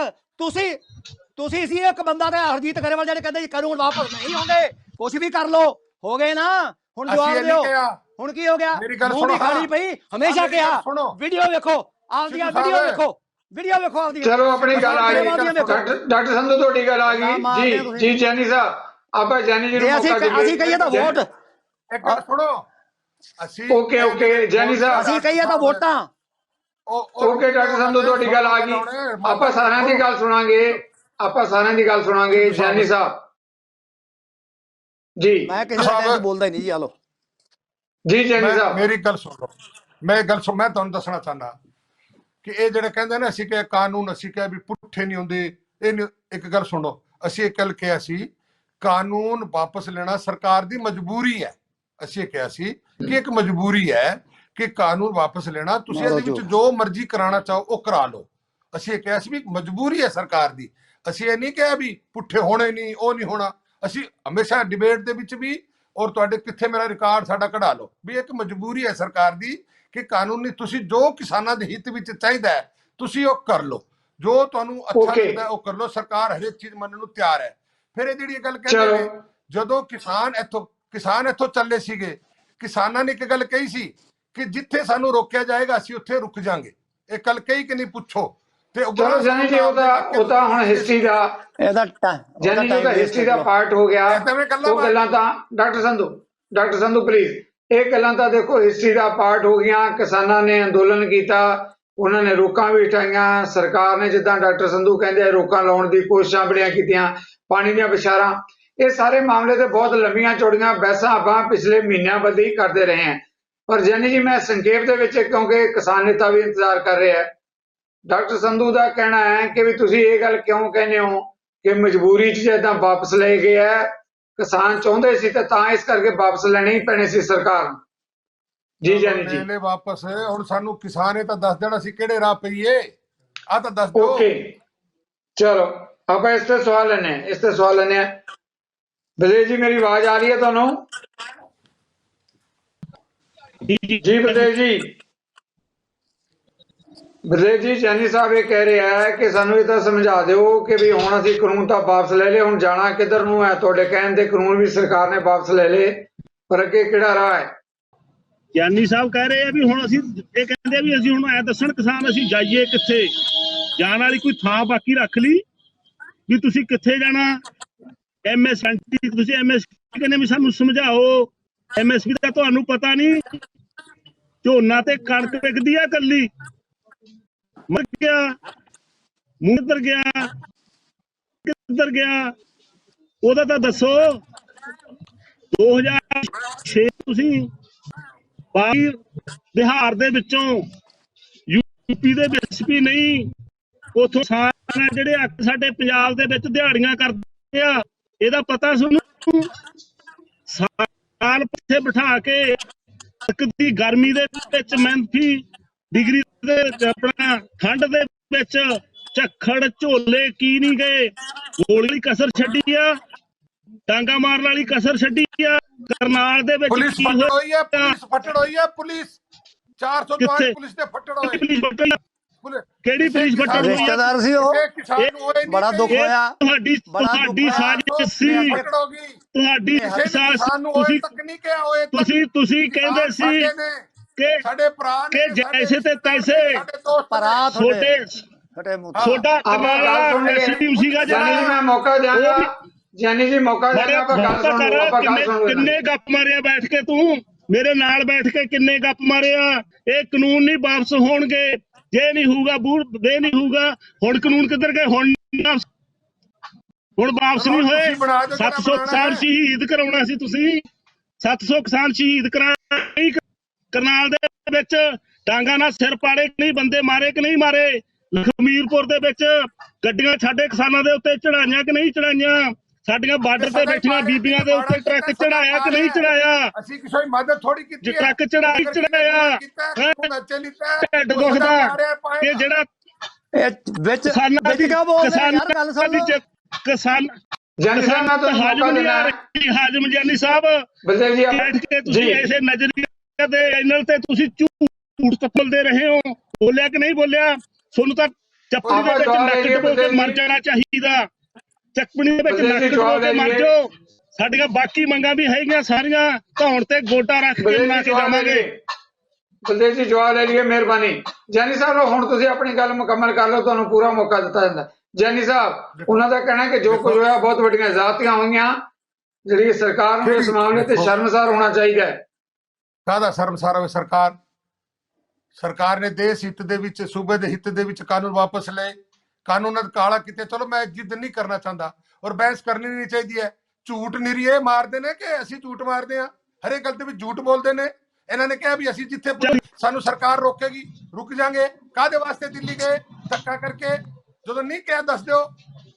ਤੁਸੀਂ ਸੀ ਇੱਕ ਬੰਦਾ ਤੇ ਹਰਜੀਤ ਗਰੇਵਾਲ ਜਿਹੜੇ ਕਹਿੰਦੇ ਕਾਨੂੰਨ ਵਾਪਸ ਨਹੀਂ ਹੋਣਗੇ, ਕੁਝ ਵੀ ਕਰ ਲੋ। ਹੋ ਗਏ ਨਾ, ਹੁਣ ਜਵਾਬ ਦਿਓ। ਹੁਣ ਕੀ ਹੋ ਗਿਆ? ਮੂੰਹ ਦੀ ਖਾਣੀ ਪਈ। ਹਮੇਸ਼ਾ ਕਿਹਾ ਵੀਡੀਓ ਵੇਖੋ, ਆਪਦੀਆਂ ਵੀਡੀਓ ਵੇਖੋ ਆਪਦੀ। ਚਲੋ ਆਪਣੀ ਗੱਲ ਆ ਗਈ। ਡਾਕਟਰ ਸੰਧੂ ਤੁਹਾਡੀ ਗੱਲ ਆ ਗਈ। ਜੀ ਜੈਨੀ ਸਾਹਿਬ, ਆਪਾਂ ਜੈਨੀ ਜੀ ਨੂੰ ਮੌਕਾ ਦਿੰਦੇ। ਅਸੀਂ ਕਹੀਏ ਤਾਂ ਵੋਟ, ਇੱਕ ਗੱਲ ਸੁਣੋ। ਅਸੀਂ ਓਕੇ ਜੈਨੀ ਸਾਹਿਬ, ਅਸੀਂ ਕਹੀਏ ਤਾਂ ਵੋਟਾਂ। ਓਕੇ ਡਾਕਟਰ ਸੰਧੂ ਤੁਹਾਡੀ ਗੱਲ ਆ ਗਈ। ਆਪਾਂ ਸਾਰਿਆਂ ਦੀ ਗੱਲ ਸੁਣਾਂਗੇ। ਜੈਨੀ ਸਾਹਿਬ ਜੀ। ਮੈਂ ਕਿਸੇ ਦਾ ਬੋਲਦਾ ਹੀ ਨਹੀਂ ਜੀ। ਆ ਲੋ ਜੀ ਜੈਨੀ ਸਾਹਿਬ, ਮੇਰੀ ਗੱਲ ਸੁਣ ਲਓ। ਮੈਂ ਤੁਹਾਨੂੰ ਦੱਸਣਾ ਚਾਹੁੰਦਾ ਕਿ ਇਹ ਜਿਹੜੇ ਕਹਿੰਦੇ ਨੇ ਅਸੀਂ ਕਿ ਕਾਨੂੰਨ, ਅਸੀਂ ਕਿਹਾ ਵੀ ਪੁੱਠੇ ਨਹੀਂ ਹੁੰਦੇ। ਇਹ ਇੱਕ ਗੱਲ ਸੁਣੋ, ਅਸੀਂ ਇਹ ਕੱਲ ਕਿਹਾ ਸੀ ਕਾਨੂੰਨ ਵਾਪਸ ਲੈਣਾ ਸਰਕਾਰ ਦੀ ਮਜਬੂਰੀ ਹੈ। ਅਸੀਂ ਕਿਹਾ ਸੀ ਕਿ ਇੱਕ ਮਜਬੂਰੀ ਹੈ ਕਿ ਕਾਨੂੰਨ ਵਾਪਸ ਲੈਣਾ, ਤੁਸੀਂ ਇਹਦੇ ਵਿੱਚ ਜੋ ਮਰਜ਼ੀ ਕਰਾਉਣਾ ਚਾਹੋ ਉਹ ਕਰਾ ਲਓ। ਅਸੀਂ ਕਿਹਾ ਸੀ ਵੀ ਮਜਬੂਰੀ ਹੈ ਸਰਕਾਰ ਦੀ। ਅਸੀਂ ਇਹ ਨਹੀਂ ਕਿਹਾ ਵੀ ਪੁੱਠੇ ਹੋਣੇ ਨਹੀਂ, ਉਹ ਨਹੀਂ ਹੋਣਾ। ਅਸੀਂ ਹਮੇਸ਼ਾ ਡਿਬੇਟ ਦੇ ਵਿੱਚ ਵੀ, ਔਰ ਤੁਹਾਡੇ ਕਿੱਥੇ ਮੇਰਾ ਰਿਕਾਰਡ ਸਾਡਾ ਕਢਾ ਲਓ, ਵੀ ਇੱਕ ਮਜਬੂਰੀ ਹੈ ਸਰਕਾਰ ਦੀ ਕਿ ਕਾਨੂੰਨੀ ਤੁਸੀਂ ਜੋ ਕਿਸਾਨਾਂ ਦੇ ਹਿੱਤ ਵਿੱਚ ਚਾਹੀਦਾ ਹੈ ਤੁਸੀਂ ਉਹ ਕਰ ਲਓ, ਜੋ ਤੁਹਾਨੂੰ ਅੱਛਾ ਲੱਗਦਾ ਉਹ ਕਰ ਲਓ। ਸਰਕਾਰ ਹਰੇਕ ਚੀਜ਼ ਮੰਨਣ ਨੂੰ ਤਿਆਰ ਹੈ। ਫਿਰ ਇਹ ਜਿਹੜੀ ਗੱਲ ਕਹਿੰਦੇ ਨੇ, ਜਦੋਂ ਕਿਸਾਨ ਇੱਥੋਂ ਚੱਲੇ ਸੀਗੇ, ਕਿਸਾਨਾਂ ਨੇ ਇੱਕ ਗੱਲ ਕਹੀ ਸੀ ਕਿ ਜਿੱਥੇ ਸਾਨੂੰ ਰੋਕਿਆ ਜਾਏਗਾ ਅਸੀਂ ਉੱਥੇ ਰੁਕ ਜਾਾਂਗੇ। ਇਹ ਗੱਲ ਕਹੀ ਕਿ ਨਹੀਂ ਪੁੱਛੋ। ਤੇ ਚਲੋ ਜਾਨੀ ਜੀ ਉਹ ਤਾਂ ਹੁਣ ਹਿਸਟਰੀ ਦਾ ਜਾਨੀ ਜੀ ਉਹਦਾ ਹਿਸਟਰੀ ਦਾ ਪਾਰਟ ਹੋ ਗਿਆ। ਉਹ ਗੱਲਾਂ ਤਾਂ ਡਾਕਟਰ ਸੰਧੂ ਪਲੀਜ਼, ਇਹ ਗੱਲਾਂ ਤਾਂ ਦੇਖੋ ਹਿਸਟਰੀ ਦਾ ਪਾਰਟ ਹੋ ਗਈਆਂ। ਕਿਸਾਨਾਂ ਨੇ ਅੰਦੋਲਨ ਕੀਤਾ, ਉਹਨਾਂ ਨੇ ਰੋਕਾਂ ਵੀ ਉਠਾਈਆਂ। ਸਰਕਾਰ ਨੇ ਜਿੱਦਾਂ ਡਾਕਟਰ ਸੰਧੂ ਕਹਿੰਦੇ ਰੋਕਾਂ ਲਾਉਣ ਦੀ ਕੋਸ਼ਿਸ਼ਾਂ ਬੜੀਆਂ ਕੀਤੀਆਂ, ਪਾਣੀ ਦੀਆਂ ਵਿਚਾਰਾਂ। ਇਹ ਸਾਰੇ ਮਾਮਲੇ ਤੇ ਬਹੁਤ ਲੰਮੀਆਂ ਚੌੜੀਆਂ ਬਹਿਸਾਂ ਆਪਾਂ ਪਿਛਲੇ ਮਹੀਨਿਆਂ ਬੱਧੀ ਕਰਦੇ ਰਹੇ ਹਾਂ। ਪਰ ਜਾਨੀ ਜੀ ਮੈਂ ਸੰਖੇਪ ਦੇ ਵਿੱਚ, ਕਿਉਂਕਿ ਕਿਸਾਨ ਨੇਤਾ ਵੀ ਇੰਤਜ਼ਾਰ ਕਰ ਰਹੇ ਹੈ, ਡਾਕਟਰ ਸੰਧੂ ਦਾ ਕਹਿਣਾ ਹੈ ਕਿ ਵੀ ਤੁਸੀਂ ਇਹ ਗੱਲ ਕਿਉਂ ਕਹਿੰਦੇ ਹੋ ਕਿ ਮਜਬੂਰੀ 'ਚ ਜਿੱਦਾਂ ਵਾਪਸ ਲਏ ਗਏ ਹੈ, ਕਿਸਾਨ ਚਾਹੁੰਦੇ ਸੀ ਤਾਂ ਇਸ ਕਰਕੇ ਵਾਪਸ ਲੈਣੇ ਹੀ ਪੈਣੇ ਸੀ ਸਰਕਾਰ ਨੂੰ। ਜੀ ਜਾਨੀ ਜੀ ਲੈ ਵਾਪਸ। ਹੁਣ ਸਾਨੂੰ ਕਿਸਾਨ ਇਹ ਤਾਂ ਦੱਸ ਦੇਣਾ ਸੀ ਕਿਹੜੇ ਰਾਹ ਪਈਏ, ਆ ਤਾਂ ਦੱਸ ਦਿਓ। ਓਕੇ ਚਲੋ ਆਪਾਂ ਇਸ ਤੇ ਸਵਾਲ ਲੈਣੇ ਆ। ਬਲਦੇਵ ਜੀ ਮੇਰੀ ਆਵਾਜ਼ ਆ ਰਹੀ ਹੈ ਤੁਹਾਨੂੰ? ਜੀ ਬਲਦੇਵ ਜੀ ਜਾਨੀ ਸਾਹਿਬ ਇਹ ਕਹਿ ਰਿਹਾ ਹੈ ਕਿ ਸਾਨੂੰ ਇਹ ਤਾਂ ਸਮਝਾ ਦਿਓ ਕਿ ਵੀ ਹੁਣ ਅਸੀਂ ਕਾਨੂੰਨ ਤਾਂ ਵਾਪਸ ਲੈ ਲਏ, ਹੁਣ ਜਾਣਾ ਕਿੱਧਰ ਨੂੰ ਹੈ? ਤੁਹਾਡੇ ਕਹਿਣ ਦੇ ਕਾਨੂੰਨ ਵੀ ਸਰਕਾਰ ਨੇ ਵਾਪਸ ਲੈ ਲਏ, ਪਰ ਅੱਗੇ ਕਿਹੜਾ ਰਾਹ ਹੈ? ਗਿਆਨੀ ਸਾਹਿਬ ਕਹਿ ਰਹੇ ਆ ਵੀ ਹੁਣ ਅਸੀਂ, ਇਹ ਕਹਿੰਦੇ ਆ ਵੀ ਅਸੀਂ ਹੁਣ ਐ ਦੱਸਣ ਕਿਸਾਨ ਅਸੀਂ ਜਾਈਏ ਕਿੱਥੇ, ਜਾਣ ਵਾਲੀ ਕੋਈ ਥਾਂ ਬਾਕੀ ਰੱਖ ਲਈ ਵੀ ਤੁਸੀਂ ਕਿੱਥੇ ਜਾਣਾ। MSP ਤੁਸੀਂ MSP ਕਹਿੰਦੇ ਵੀ ਸਾਨੂੰ ਸਮਝਾਓ। MSP ਦਾ ਤੁਹਾਨੂੰ ਪਤਾ ਨਹੀਂ, ਝੋਨਾ ਤੇ ਕਣਕ ਵਿਕਦੀ ਆ ਕੱਲੀ, ਮਰ ਗਿਆ ਮੂੰਹ ਕਿੱਧਰ ਗਿਆ ਉਹਦਾ ਤਾਂ ਦੱਸੋ। 2006 ਤੁਸੀਂ ਬਿਹਾਰ ਦੇ ਵਿੱਚੋਂ UP ਦੇ ਵਿੱਚ ਵੀ ਨਹੀਂ, ਉਥੋਂ ਸਾਰੇ ਜਿਹੜੇ ਸਾਡੇ ਪੰਜਾਬ ਦੇ ਵਿੱਚ ਦਿਹਾੜੀਆਂ ਕਰਦੇ ਆ, ਇਹਦਾ ਪਤਾ ਸਾਨੂੰ। ਸਾਲ ਪਿੱਛੇ ਬਿਠਾ ਕੇ ਦੀ ਗਰਮੀ ਦੇ ਵਿੱਚ -ਡਿਗਰੀ ਦੇ ਆਪਣਾ ਠੰਡ ਦੇ ਵਿੱਚ ਝੱਖੜ ਝੋਲੇ ਕੀ ਨਹੀਂ ਗਏ, ਗੋਲੀ ਵਾਲੀ ਕਸਰ ਛੱਡੀ ਆ, ਡਾਂਗਾ ਮਾਰਨ ਵਾਲੀ ਕਸਰ ਛੱਡੀ ਆ। ਕਰਨਾਲ ਦੇ ਵਿੱਚ ਪੁਲਿਸ ਫੱਟੜ ਹੋਈ ਹੈ, ਪੁਲਿਸ 400 ਜਵਾਨ ਪੁਲਿਸ ਦੇ ਫੱਟੜ ਹੋਏ। ਕਿਹੜੀ ਪੁਲਿਸ ਫੱਟੜ ਹੋਈ? ਰਿਸ਼ਤੇਦਾਰ ਸੀ ਉਹ, ਬੜਾ ਦੁੱਖ ਹੋਇਆ। ਤੁਹਾਡੀ ਸਾਜ਼ਿਸ਼ ਸੀ, ਤੁਹਾਡੀ ਤੁਸੀਂ ਕਹਿੰਦੇ ਸੀ ਕਿ ਸਾਡੇ ਭਰਾ ਕਿ ਜੈਸੇ ਤੇ ਤੈਸੇ ਭਰਾ ਛੋਟੇ ਛੋਟਾ ਕਰਨਾਲ ਐਸਡੀਐਮ ਸੀਗਾ ਜਾਨੀ ਜੀ ਮੈਂ ਮੌਕਾ ਦਿਆਂਗਾ, ਜਾਨੀ ਜੀ ਮੌਕਾ ਦਿਆਂਗਾ। ਕਿੰਨੇ ਗੱਪ ਮਾਰਿਆ ਬੈਠ ਕੇ, ਤੂੰ ਮੇਰੇ ਨਾਲ ਬੈਠ ਕੇ ਕਿੰਨੇ ਗੱਪ ਮਾਰਿਆ। ਇਹ ਕਾਨੂੰਨ ਨਹੀਂ ਵਾਪਸ ਹੋਣਗੇ, ਜੇ ਨਹੀਂ ਹੋਊਗਾ ਬੇ ਨਹੀਂ ਹੋਊਗਾ। ਹੁਣ ਕਾਨੂੰਨ ਕਿੱਧਰ ਗਏ? ਹੁਣ ਵਾਪਸ ਨਹੀਂ ਹੋਏ। 700 ਕਿਸਾਨ ਸ਼ਹੀਦ ਕਰਾਉਣਾ ਸੀ ਤੁਸੀਂ, 700 ਕਿਸਾਨ ਸ਼ਹੀਦ ਕਰਾਉਣਾ ਕਰਨਾਲ ਦੇ ਵਿੱਚ। ਡਾਂਗਾ ਨਾਲ ਸਿਰ ਪਾੜੇ ਕਿ ਨਹੀਂ, ਬੰਦੇ ਮਾਰੇ ਕਿ ਨਹੀਂ ਮਾਰੇ? ਲਖਮੀਰਪੁਰ ਦੇ ਵਿੱਚ ਗੱਡੀਆਂ ਸਾਡੇ ਕਿਸਾਨਾਂ ਦੇ ਉੱਤੇ ਚੜਾਈਆਂ ਕਿ ਨਹੀਂ ਚੜਾਈਆਂ? ਸਾਡੀਆਂ ਬਾਰਡਰ ਤੇ ਬੈਠੀਆਂ ਬੀਬੀਆਂ ਦੇ ਉੱਤੇ ਟਰੱਕ ਚੜਾਇਆ ਕਿ ਨਹੀਂ ਚੜਾਇਆ? ਅਸੀਂ ਕਿਸੇ ਦੀ ਮਦਦ ਥੋੜੀ ਕੀਤੀ ਹੈ, ਟਰੱਕ ਚੜਾਇਆ। ਢਿੱਡ ਦੁਖਦਾ ਕਿ ਜਿਹੜਾ ਵਿੱਚ ਕਿਆ ਬੋਲਦੇ ਯਾਰ, ਗੱਲ ਸੁਣ ਲਓ। ਕਿਸਾਨ ਹਾਜ਼ਮ ਜਾਨੀ ਸਾਹਿਬ ਬੈਠ ਕੇ ਤੁਸੀਂ ਐਸੇ ਨਜ਼ਰੀਏ ਦੇ ਐਨਲ ਤੇ ਤੁਸੀਂ ਝੂਠ ਤੱਪਲਦੇ ਰਹੇ ਹੋ। ਬੋਲਿਆ ਕਿ ਨਹੀਂ ਬੋਲਿਆ? ਤੁਹਾਨੂੰ ਤਾਂ ਚੱਪੜੀ ਦੇ ਵਿੱਚ ਨੱਕ ਡੁਬੋ ਕੇ ਮਰ ਜਾਣਾ ਚਾਹੀਦਾ, ਚੱਪਣੀ ਦੇ ਵਿੱਚ ਨੱਕ ਡੁਬੋ ਕੇ ਮਰ ਜਾਓ। ਸਾਡੀਆਂ ਬਾਕੀ ਮੰਗਾਂ ਵੀ ਹੈਗੀਆਂ ਸਾਰੀਆਂ, ਧੌਣ ਤੇ ਗੋਡਾ ਰੱਖ ਕੇ ਬਣਾ ਕੇ ਜਾਵਾਂਗੇ। ਬਲਦੇਵ ਜੀ ਜਵਾਬ ਲੈ ਲਈਏ, ਮਿਹਰਬਾਨੀ। ਜਾਨੀ ਸਾਹਿਬ ਹੁਣ ਤੁਸੀਂ ਆਪਣੀ ਗੱਲ ਮੁਕੰਮਲ ਕਰ ਲਓ, ਤੁਹਾਨੂੰ ਪੂਰਾ ਮੌਕਾ ਦਿੱਤਾ ਜਾਂਦਾ। ਜਾਨੀ ਸਾਹਿਬ ਉਹਨਾਂ ਦਾ ਕਹਿਣਾ ਕਿ ਜੋ ਕੁਝ ਹੋਇਆ ਬਹੁਤ ਵੱਡੀਆਂ ਜ਼ਾਤੀਆਂ ਹੋਈਆਂ, ਜਿਹੜੀ ਸਰਕਾਰ ਨੂੰ ਇਸ ਮਾਮਲੇ ਤੇ ਸ਼ਰਮਸਾਰ ਹੋਣਾ ਚਾਹੀਦਾ ਹੈ। ਕਾਹਦਾ ਸ਼ਰਮਸਾਰ ਹੋਵੇ? ਸਰਕਾਰ ਨੇ ਦੇਸ਼ ਹਿੱਤ ਦੇ ਵਿੱਚ, ਸੂਬੇ ਦੇ ਹਿੱਤ ਦੇ ਵਿੱਚ ਕਾਨੂੰਨ ਵਾਪਸ ਲਏ, ਕਾਨੂੰਨ ਕਾਲਾ ਕੀਤੇ। ਚਲੋ ਮੈਂ ਜਿੱਦ ਨਹੀਂ ਕਰਨਾ ਚਾਹੁੰਦਾ, ਔਰ ਬਹਿਸ ਕਰਨੀ ਨਹੀਂ ਚਾਹੀਦੀ ਹੈ। ਝੂਠ ਨਿਰੀਏ ਮਾਰਦੇ ਨੇ ਕਿ ਅਸੀਂ ਝੂਠ ਮਾਰਦੇ ਹਾਂ? ਹਰੇਕ ਗੱਲ ਤੇ ਵੀ ਝੂਠ ਬੋਲਦੇ ਨੇ। ਇਹਨਾਂ ਨੇ ਕਿਹਾ ਵੀ ਅਸੀਂ ਜਿੱਥੇ ਸਾਨੂੰ ਸਰਕਾਰ ਰੋਕੇਗੀ ਰੁਕ ਜਾਾਂਗੇ। ਕਾਹਦੇ ਵਾਸਤੇ ਦਿੱਲੀ ਗਏ? ਧੱਕਾ ਕਰਕੇ। ਜਦੋਂ ਨਹੀਂ ਕਿਹਾ ਦੱਸ ਦਿਓ।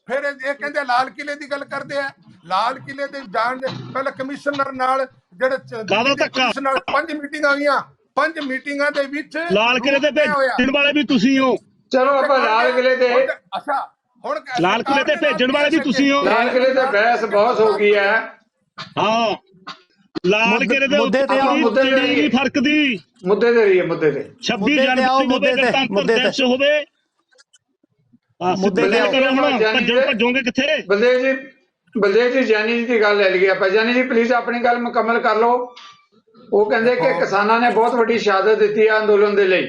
ਫਿਰ ਇਹ ਕਹਿੰਦੇ ਲਾਲ ਕਿਲੇ ਦੀ ਗੱਲ ਕਰਦੇ ਆ। ਲਾਲ ਕਿਲੇ ਦੇ ਜਾਣ ਦੇ ਪਹਿਲਾਂ ਕਮਿਸ਼ਨਰ ਨਾਲ ਜਿਹੜੇ ਕਾਹਦਾ ਧੱਕਾ? ਕਮਿਸ਼ਨਰ ਨਾਲ 5 ਮੀਟਿੰਗਾਂ ਹੋਈਆਂ, 5 ਮੀਟਿੰਗਾਂ ਦੇ ਵਿੱਚ ਲਾਲ ਕਿਲੇ ਤੇ ਭੇਜਣ ਵਾਲੇ ਵੀ ਤੁਸੀਂ ਹੋ। ਚਲੋ ਆਪਾਂ ਲਾਲ ਕਿਲੇ ਤੇ ਅੱਛਾ ਹੁਣ ਲਾਲ ਕਿਲੇ ਤੇ ਭੇਜਣ ਵਾਲੇ ਵੀ ਤੁਸੀਂ ਹੋ। ਲਾਲ ਕਿਲੇ ਤੇ ਬਹਿਸ ਬਹੁਤ ਹੋ ਗਈ ਹੈ। ਹਾਂ ਲਾਲ ਕਿਲੇ ਦੇ ਮੁੱਦੇ ਤੇ ਆਓ, ਮੁੱਦੇ ਤੇ ਜਿਹੜੀ ਫਰਕ ਦੀ ਮੁੱਦੇ ਤੇ ਰਹੀਏ, ਮੁੱਦੇ ਤੇ 26 ਮੁੱਦੇ ਤੇ ਆਓ, ਜਨਵਰੀ ਮੁੱਦੇ ਹੋਵੇ, ਤੇ, ਗਣਤੰਤਰ ਮੁੱਦੇ ਤੇ। ਦਿਵਸ ਹੋਵੇ, ਮੁੱਦੇ ਤੇ ਆਓ। ਕਰੋ ਹੁਣ, ਭੱਜੋਗੇ ਕਿੱਥੇ? ਬਲਦੇਵ ਜੀ ਜਾਨੀ ਜੀ ਦੀ ਗੱਲ ਲੈ ਲਈਏ ਆਪਾਂ। ਜਾਨੀ ਜੀ ਪਲੀਜ਼ ਆਪਣੀ ਗੱਲ ਮੁਕੰਮਲ ਕਰ ਲਓ। ਉਹ ਕਹਿੰਦੇ ਕਿ ਕਿਸਾਨਾਂ ਨੇ ਬਹੁਤ ਵੱਡੀ ਸ਼ਹਾਦਤ ਦਿੱਤੀ ਹੈ ਅੰਦੋਲਨ ਦੇ ਲਈ।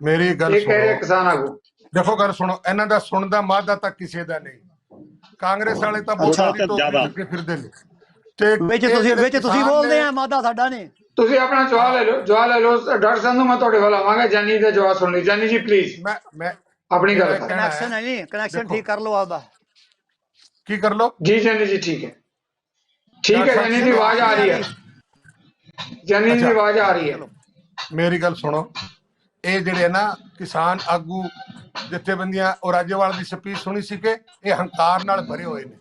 ਮੇਰੀ ਗੱਲ ਇਹ ਕਹਿ ਰਹੇ ਸੁਣੋ, ਕਿਸਾਨ ਆਗੂ। ਦੇਖੋ ਗੱਲ ਸੁਣੋ, ਇਹਨਾਂ ਦਾ ਸੁਣਨ ਦਾ ਮਾਦਾ ਤਾਂ ਕਿਸੇ ਦਾ ਨਹੀਂ। ਕਾਂਗਰਸ ਵਾਲੇ ਤਾਂ ਅੱਛਾ, ਬਹੁਤ ਜ਼ਿਆਦਾ। ਫਿਰਦੇ ਨੇ ਤੇ ਵਿੱਚ ਤੁਸੀਂ ਬੋਲਦੇ ਆ, ਮਾਦਾ ਸਾਡਾ ਨਹੀਂ। ਤੁਸੀਂ ਆਪਣਾ ਜਵਾਬ ਲੈ ਲਓ, ਡਾਕਟਰ ਸੰਧੂ ਮੈਂ ਤੁਹਾਡੇ ਵੱਲ ਆਵਾਂਗਾ। ਜਾਨੀ ਦਾ ਜਵਾਬ ਸੁਣ ਲਈ। ਜਾਨੀ ਜੀ ਪਲੀਜ਼ ਮੈਂ ਆਪਣੀ ਗੱਲ ਕਰੋ। ਕਨੈਕਸ਼ਨ ਹੈ ਨਹੀਂ, ਕਨੈਕਸ਼ਨ ਠੀਕ ਕਰ ਲਓ ਆਪਦਾ। ਕੀ ਕਰ ਲਓ ਜੀ ਜਾਨੀ ਜੀ ਠੀਕ ਹੈ, ਠੀਕ ਹੈ। ਜਾਨੀ ਦੀ ਆਵਾਜ਼ ਆ ਰਹੀ ਹੈ, ਜਾਨੀ ਦੀ ਆਵਾਜ਼ ਆ ਰਹੀ ਹੈ। ਮੇਰੀ ਗੱਲ ਸੁਣੋ, ਇਹ ਜਿਹੜੇ ਨਾ ਕਿਸਾਨ ਆਗੂ ਜਥੇਬੰਦੀਆਂ ਔਰ ਰਾਜੇਵਾਲ ਦੀ ਸਪੀਚ ਸੁਣੀ ਸੀ ਕਿ ਇਹ ਹੰਕਾਰ ਨਾਲ ਭਰੇ ਹੋਏ ਨੇ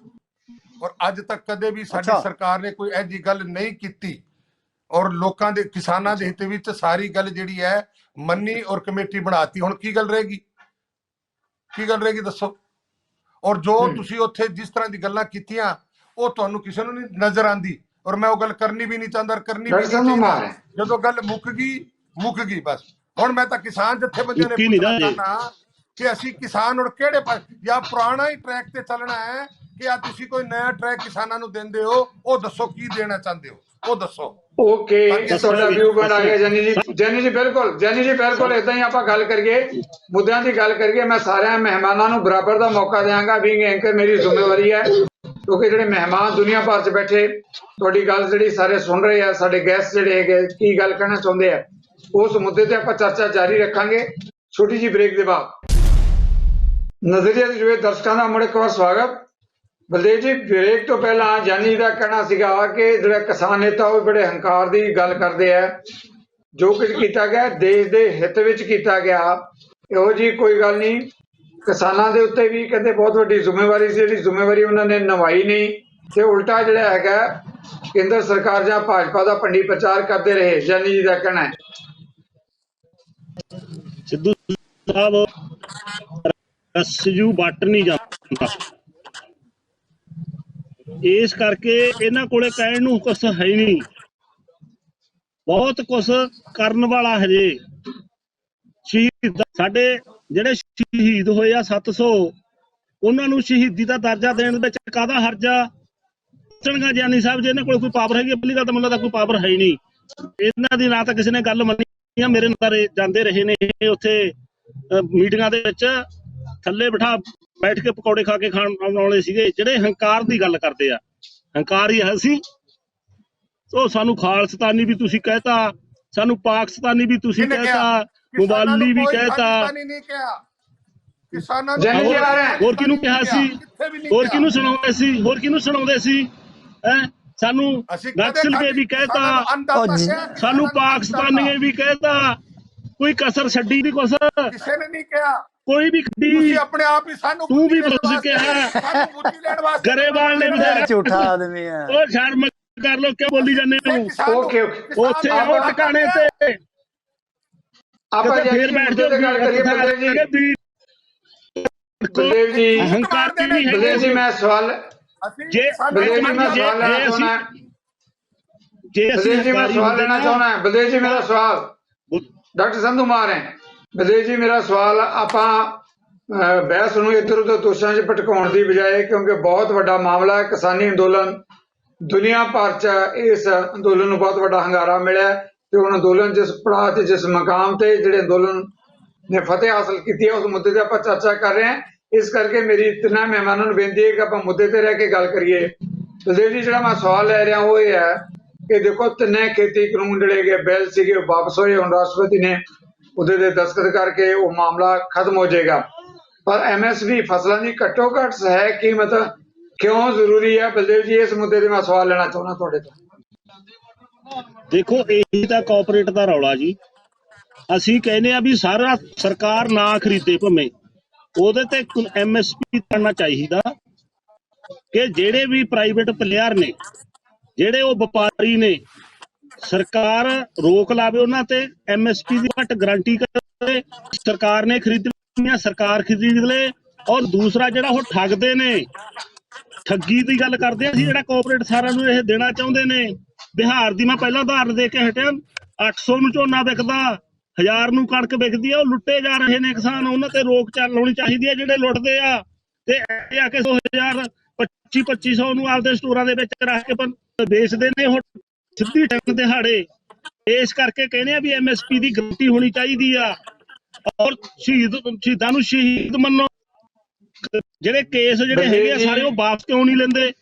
ਔਰ ਅੱਜ ਤੱਕ ਕਦੇ ਵੀ ਸਾਡੀ ਸਰਕਾਰ ਨੇ ਕੋਈ ਐਜੀ ਗੱਲ ਨਹੀਂ ਕੀਤੀ ਔਰ ਲੋਕਾਂ ਦੇ ਕਿਸਾਨਾਂ ਦੇ ਹਿੱਤ ਵਿੱਚ ਸਾਰੀ ਗੱਲ ਜਿਹੜੀ ਹੈ ਮੰਨੀ ਔਰ ਕਮੇਟੀ ਬਣਾਤੀ। ਹੁਣ ਕੀ ਗੱਲ ਰਹੇਗੀ, ਕੀ ਗੱਲ ਰਹੇਗੀ ਦੱਸੋ? ਔਰ ਜੋ ਤੁਸੀਂ ਉੱਥੇ ਜਿਸ ਤਰ੍ਹਾਂ ਦੀ ਗੱਲਾਂ ਕੀਤੀਆਂ ਉਹ ਤੁਹਾਨੂੰ ਕਿਸੇ ਨੂੰ ਨਹੀਂ ਨਜ਼ਰ ਆਂਦੀ ਔਰ ਮੈਂ ਉਹ ਗੱਲ ਕਰਨੀ ਵੀ ਨਹੀਂ ਚਾਹੁੰਦਾ, ਕਰਨੀ ਵੀ ਨਹੀਂ ਚਾਹੀਦੀ। ਜਦੋਂ ਗੱਲ ਮੁੱਕ ਗਈ ਬਸ। ਹੁਣ ਮੈਂ ਤਾਂ ਕਿਸਾਨ ਜਥੇਬੰਦੀਆਂ ਨੇ ਪੁੱਛਣਾ ਚਾਹੁੰਦਾ ਕਿ ਅਸੀਂ ਕਿਸਾਨ ਔਰ ਕਿਹੜੇ ਜਾਂ ਪੁਰਾਣਾ ਹੀ ਟਰੈਕ ਤੇ ਚੱਲਣਾ ਹੈ ਕਿ ਆ ਤੁਸੀਂ ਕੋਈ ਨਵਾਂ ਟਰੈਕ ਕਿਸਾਨਾਂ ਨੂੰ ਦਿੰਦੇ ਹੋ? ਉਹ ਦੱਸੋ ਕੀ ਦੇਣਾ ਚਾਹੁੰਦੇ ਹੋ, ਉਹ ਦੱਸੋ। ਓਕੇ, ਤੁਹਾਡਾ ਵਿਊ ਬਣ ਆ ਗਿਆ ਜਾਨੀ ਜੀ। ਜਾਨੀ ਜੀ ਬਿਲਕੁਲ ਇਦਾਂ ਹੀ ਆਪਾਂ ਗੱਲ ਕਰੀਏ, ਮੁੱਦਿਆਂ ਦੀ ਗੱਲ ਕਰੀਏ। ਮੈਂ ਸਾਰਿਆਂ ਮਹਿਮਾਨਾਂ ਨੂੰ ਬਰਾਬਰ ਦਾ ਮੌਕਾ ਦਿਆਂਗਾ। ਬੀਇੰਗ ਐਂਕਰ ਮੇਰੀ ਜ਼ਿੰਮੇਵਾਰੀ ਹੈ ਕਿਉਂਕਿ ਜਿਹੜੇ ਮਹਿਮਾਨ ਦੁਨੀਆ ਭਰ 'ਚ ਬੈਠੇ ਤੁਹਾਡੀ ਗੱਲ ਜਿਹੜੀ ਸਾਰੇ ਸੁਣ ਰਹੇ ਆ, ਸਾਡੇ ਗੈਸਟ ਜਿਹੜੇ ਹੈਗੇ ਕੀ ਗੱਲ ਕਹਿਣਾ ਚਾਹੁੰਦੇ ਆ, ਉਸ ਮੁੱਦੇ ਤੇ ਆਪਾਂ ਚਰਚਾ ਜਾਰੀ ਰੱਖਾਂਗੇ ਛੋਟੀ ਜੀ ਬ੍ਰੇਕ ਦੇ ਬਾਅਦ। ਨਜ਼ਰੀਆ ਦੇ ਜੁੜੇ ਦਰਸ਼ਕਾਂ ਦਾ ਮੁੜ ਇੱਕ ਵਾਰ ਸਵਾਗਤ। ਬਲਦੇਵ ਜੀ, ਬ੍ਰੇਕ ਤੋਂ ਪਹਿਲਾਂ ਜਾਨੀ ਦਾ ਕਹਿਣਾ ਸੀਗਾ ਕਿ ਜਿਹੜਾ ਕਿਸਾਨ ਨੇਤਾ ਉਹ ਬੜੇ ਹੰਕਾਰ ਦੀ ਗੱਲ ਕਰਦੇ ਆ। ਜੋ ਕੁਝ ਕੀਤਾ ਗਿਆ ਦੇਸ਼ ਦੇ ਹਿੱਤ ਵਿੱਚ ਕੀਤਾ ਗਿਆ, ਇਹੋ ਜੀ ਕੋਈ ਗੱਲ ਨਹੀਂ। ਕਿਸਾਨਾਂ ਦੇ ਉੱਤੇ ਵੀ ਕਹਿੰਦੇ ਬਹੁਤ ਵੱਡੀ ਜ਼ਿੰਮੇਵਾਰੀ ਸੀ, ਜਿਹੜੀ ਜ਼ਿੰਮੇਵਾਰੀ ਉਹਨਾਂ ਨੇ ਨਿਭਾਈ ਨਹੀਂ ਤੇ ਉਲਟਾ ਜਿਹੜਾ ਹੈਗਾ ਕੇਂਦਰ ਸਰਕਾਰ ਜਾਂ ਭਾਜਪਾ ਦਾ ਭੰਡੀ ਪ੍ਰਚਾਰ ਕਰਦੇ ਰਹੇ। ਜਾਨੀ ਜੀ ਦਾ ਕਹਿਣਾ ਹੈ। ਸਿੱਧੂ ਸਾਹਿਬ ਰਸਜੂ ਵੱਟ ਨਹੀਂ ਜਾਂਦਾ, ਇਸ ਕਰਕੇ ਇਹਨਾਂ ਕੋਲੇ ਕਹਿਣ ਨੂੰ ਕੁਛ ਹੈ ਨਹੀਂ। ਬਹੁਤ ਕੁਛ ਕਰਨ ਵਾਲਾ ਹਜੇ। ਸ਼ਹੀਦ ਸਾਡੇ ਜਿਹੜੇ ਸ਼ਹੀਦ ਹੋਏ ਆ 700, ਉਹਨਾਂ ਨੂੰ ਸ਼ਹੀਦੀ ਦਾ ਦਰਜਾ ਦੇਣ ਵਿੱਚ ਕਾਹਦਾ ਹਰਜਾ? ਚੰਗਾ ਜਾਨੀ ਸਾਹਿਬ ਜੀ, ਇਹਨਾਂ ਕੋਲ ਕੋਈ ਪਾਵਰ ਹੈਗੀ? ਪਹਿਲੀ ਗੱਲ ਤਾਂ ਮੈਨੂੰ ਲੱਗਦਾ ਕੋਈ ਪਾਵਰ ਹੈ ਹੀ ਨਹੀਂ ਇਹਨਾਂ ਦੀ। ਨਾ ਤਾਂ ਕਿਸੇ ਨੇ ਗੱਲ ਮੰਨੀ। ਮੇਰੇ ਨਾਲ ਜਾਂਦੇ ਰਹੇ ਨੇ ਉੱਥੇ ਮੀਟਿੰਗਾਂ ਦੇ ਵਿੱਚ, ਥੱਲੇ ਬੈਠ ਕੇ ਪਕੌੜੇ ਖਾ ਕੇ ਖਾਣ ਵਾਲੇ ਸੀਗੇ। ਜਿਹੜੇ ਹੰਕਾਰ ਦੀ ਗੱਲ ਕਰਦੇ ਆ, ਹੰਕਾਰ ਹੀ ਹੈ ਸੀ। ਉਹ ਸਾਨੂੰ ਖਾਲਸਤਾਨੀ ਵੀ ਤੁਸੀਂ ਕਹਿਤਾ, ਸਾਨੂੰ ਪਾਕਿਸਤਾਨੀ ਵੀ ਤੁਸੀਂ ਕਹਿਤਾ, ਮਵਾਲੀ ਵੀ ਕਹਿਤਾ। ਹੋਰ ਕਿਹਨੂੰ ਕਿਹਾ ਸੀ? ਹੋਰ ਕਿਹਨੂੰ ਸੁਣਾਉਂਦੇ ਸੀ? ਹੋਰ ਕਿਹਨੂੰ ਸੁਣਾਉਂਦੇ ਸੀ? ਸਾਨੂੰ ਨਕਸਲ ਕੇ ਵੀ ਕਹਿਤਾ, ਸਾਨੂੰ ਪਾਕਿਸਤਾਨੀਏ ਵੀ ਕਹਿਤਾ। ਕੋਈ ਕਸਰ ਛੱਡੀ ਨਹੀਂ ਕੁਛ, ਕਿਸੇ ਨੇ ਨਹੀਂ ਕਿਹਾ। ਕੋਈ ਵੀ ਕੱਢੀ। ਤੁਸੀਂ ਆਪਣੇ ਆਪ ਹੀ ਸਾਨੂੰ ਤੂੰ ਵੀ ਬਸ ਕਿਹਾ। ਗਰੇਵਾਲ ਨੇ ਵੀ ਝੂਠਾ ਆਦਮੀ ਹੈ। ਉਹ ਸ਼ਰਮ ਕਰ ਲੋ, ਕਿਉਂ ਬੋਲੀ ਜਾਂਦੇ ਹੋ? ਉੱਥੇ ਆਓ ਟਿਕਾਣੇ ਤੇ, ਆਪਾਂ ਫੇਰ ਬੈਠ ਜਾਓ। ਗੱਲ ਕਰੀਏ ਬਲਦੇਵ ਜੀ। ਹੰਕਾਰ ਨਹੀਂ ਹੈ। ਬਲਦੇਵ ਜੀ ਮੈਂ ਸਵਾਲ ਲੈਣਾ ਚਾਹੁੰਦਾ। ਬਲਦੇਵ ਜੀ ਮੇਰਾ ਸਵਾਲ, ਡਾਕਟਰ ਸੰਧੂ ਮਾਰ ਹੈ। ਬਲਦੇਵ ਜੀ ਮੇਰਾ ਸਵਾਲ, ਆਪਾਂ ਬਹਿਸ ਨੂੰ ਇੱਧਰ ਉੱਧਰ ਦੋਸ਼ਾਂ 'ਚ ਭਟਕਾਉਣ ਦੀ ਬਜਾਏ, ਕਿਉਂਕਿ ਬਹੁਤ ਵੱਡਾ ਮਾਮਲਾ ਹੈ ਕਿਸਾਨੀ ਅੰਦੋਲਨ, ਦੁਨੀਆ ਭਰ 'ਚ ਇਸ ਅੰਦੋਲਨ ਨੂੰ ਬਹੁਤ ਵੱਡਾ ਹੰਗਾਰਾ ਮਿਲਿਆ ਤੇ ਹੁਣ ਅੰਦੋਲਨ ਜਿਸ ਪੜਾਅ ਤੇ, ਜਿਸ ਮਕਾਮ ਤੇ ਜਿਹੜੇ ਅੰਦੋਲਨ ਨੇ ਫਤਿਹ ਹਾਸਲ ਕੀਤੀ ਹੈ, ਉਸ ਮੁੱਦੇ ਤੇ ਆਪਾਂ ਚਰਚਾ ਕਰ ਰਹੇ ਹਾਂ। ਇਸ ਕਰਕੇ ਮੇਰੀ ਤਿੰਨਾਂ ਮਹਿਮਾਨਾਂ ਨੂੰ ਬੇਨਤੀ ਹੈ ਕਿ ਆਪਾਂ ਮੁੱਦੇ ਤੇ ਰਹਿ ਕੇ ਗੱਲ ਕਰੀਏ। ਬਲਦੇਵ ਜੀ, ਜਿਹੜਾ ਮੈਂ ਸਵਾਲ ਲੈ ਰਿਹਾ ਉਹ ਇਹ ਹੈ ਕਿ ਦੇਖੋ, ਤਿੰਨੇ ਖੇਤੀ ਕਾਨੂੰਨ ਜਿਹੜੇ ਹੈਗੇ ਬਿੱਲ ਸੀਗੇ ਉਹ ਵਾਪਸ ਹੋਏ। ਹੁਣ ਰਾਸ਼ਟਰਪਤੀ ਨੇ ਉਹਦੇ ਤੇ ਦਸਤਖਤ ਕਰਕੇ ਉਹ ਮਾਮਲਾ ਖਤਮ ਹੋ ਜਾਏਗਾ। ਪਰ MSP ਫਸਲਾਂ ਦੀ ਘੱਟੋ ਘੱਟ ਹੈ ਕੀ ਮਤਲਬ ਕਿਉਂ ਜ਼ਰੂਰੀ ਹੈ? ਬਲਦੇਵ ਜੀ, ਇਸ ਮੁੱਦੇ ਤੇ ਮੈਂ ਸਵਾਲ ਲੈਣਾ ਚਾਹੁੰਦਾ ਤੁਹਾਡੇ ਤੋਂ। ਦੇਖੋ, ਇਹੀ ਤਾਂ ਕੋਆਪਰੇਟ ਦਾ ਰੌਲਾ ਜੀ। ਅਸੀਂ ਕਹਿੰਦੇ ਆ ਵੀ ਸਾਰਾ ਸਰਕਾਰ ਨਾ ਖਰੀਦੇ ਭਾਵੇਂ, ਉਹਦੇ ਤੇ MSP ਕਰਨਾ ਚਾਹੀਦਾ। ਕਿ ਜਿਹੜੇ ਵੀ ਪ੍ਰਾਈਵੇਟ ਪਲੇਅਰ ਨੇ, ਜਿਹੜੇ ਉਹ ਵਪਾਰੀ ਨੇ, ਸਰਕਾਰ ਰੋਕ ਲਾਵੇ ਉਹਨਾਂ ਤੇ, MSP ਦੀ ਘੱਟ ਗਰੰਟੀ ਕਰੇ, ਸਰਕਾਰ ਨੇ ਖਰੀਦਣੀਆਂ ਸਰਕਾਰ ਖਰੀਦ ਲੇ। ਔਰ ਦੂਸਰਾ ਜਿਹੜਾ ਉਹ ਠੱਗਦੇ ਨੇ, ਠੱਗੀ ਦੀ ਗੱਲ ਕਰਦੇ ਅਸੀਂ, ਜਿਹੜਾ ਕੋਆਪਰੇਟ ਸਾਰਿਆਂ ਨੂੰ ਇਹ ਦੇਣਾ ਚਾਹੁੰਦੇ ਨੇ। ਬਿਹਾਰ ਦੀ ਮੈਂ ਪਹਿਲਾਂ ਉਦਾਹਰਨ ਦੇ ਕੇ ਹਟਿਆ, 800 ਨੂੰ ਝੋਨਾ ਵਿਕਦਾ, 1000 ਨੂੰ ਕਣਕ ਵਿਕਦੀ ਆ। ਉਹ ਲੁੱਟੇ ਜਾ ਰਹੇ ਨੇ ਕਿਸਾਨ, ਉਹਨਾਂ ਤੇ ਰੋਕ ਲਾਉਣੀ ਚਾਹੀਦੀ ਹੈ ਜਿਹੜੇ ਲੁੱਟਦੇ ਆ। ਤੇ ਇਹ ਆ ਕੇ 100,000 2500 ਨੂੰ ਆਪਦੇ ਸਟੋਰਾਂ ਦੇ ਵਿੱਚ ਰੱਖ ਕੇ ਵੇਚਦੇ ਨੇ ਉਹ ਸਿੱਧੀ ਟੈਕ ਦਿਹਾੜੇ। ਇਸ ਕਰਕੇ ਕਹਿੰਦੇ ਆ ਵੀ MSP ਦੀ ਗਰੰਟੀ ਹੋਣੀ ਚਾਹੀਦੀ ਆ। ਔਰ ਸ਼ਹੀਦਾਂ ਨੂੰ ਸ਼ਹੀਦ ਮੰਨੋ। ਜਿਹੜੇ ਕੇਸ ਜਿਹੜੇ ਹੈਗੇ ਆ ਸਾਰੇ ਉਹ ਵਾਪਸ ਕਿਉਂ ਨਹੀਂ ਲੈਂਦੇ?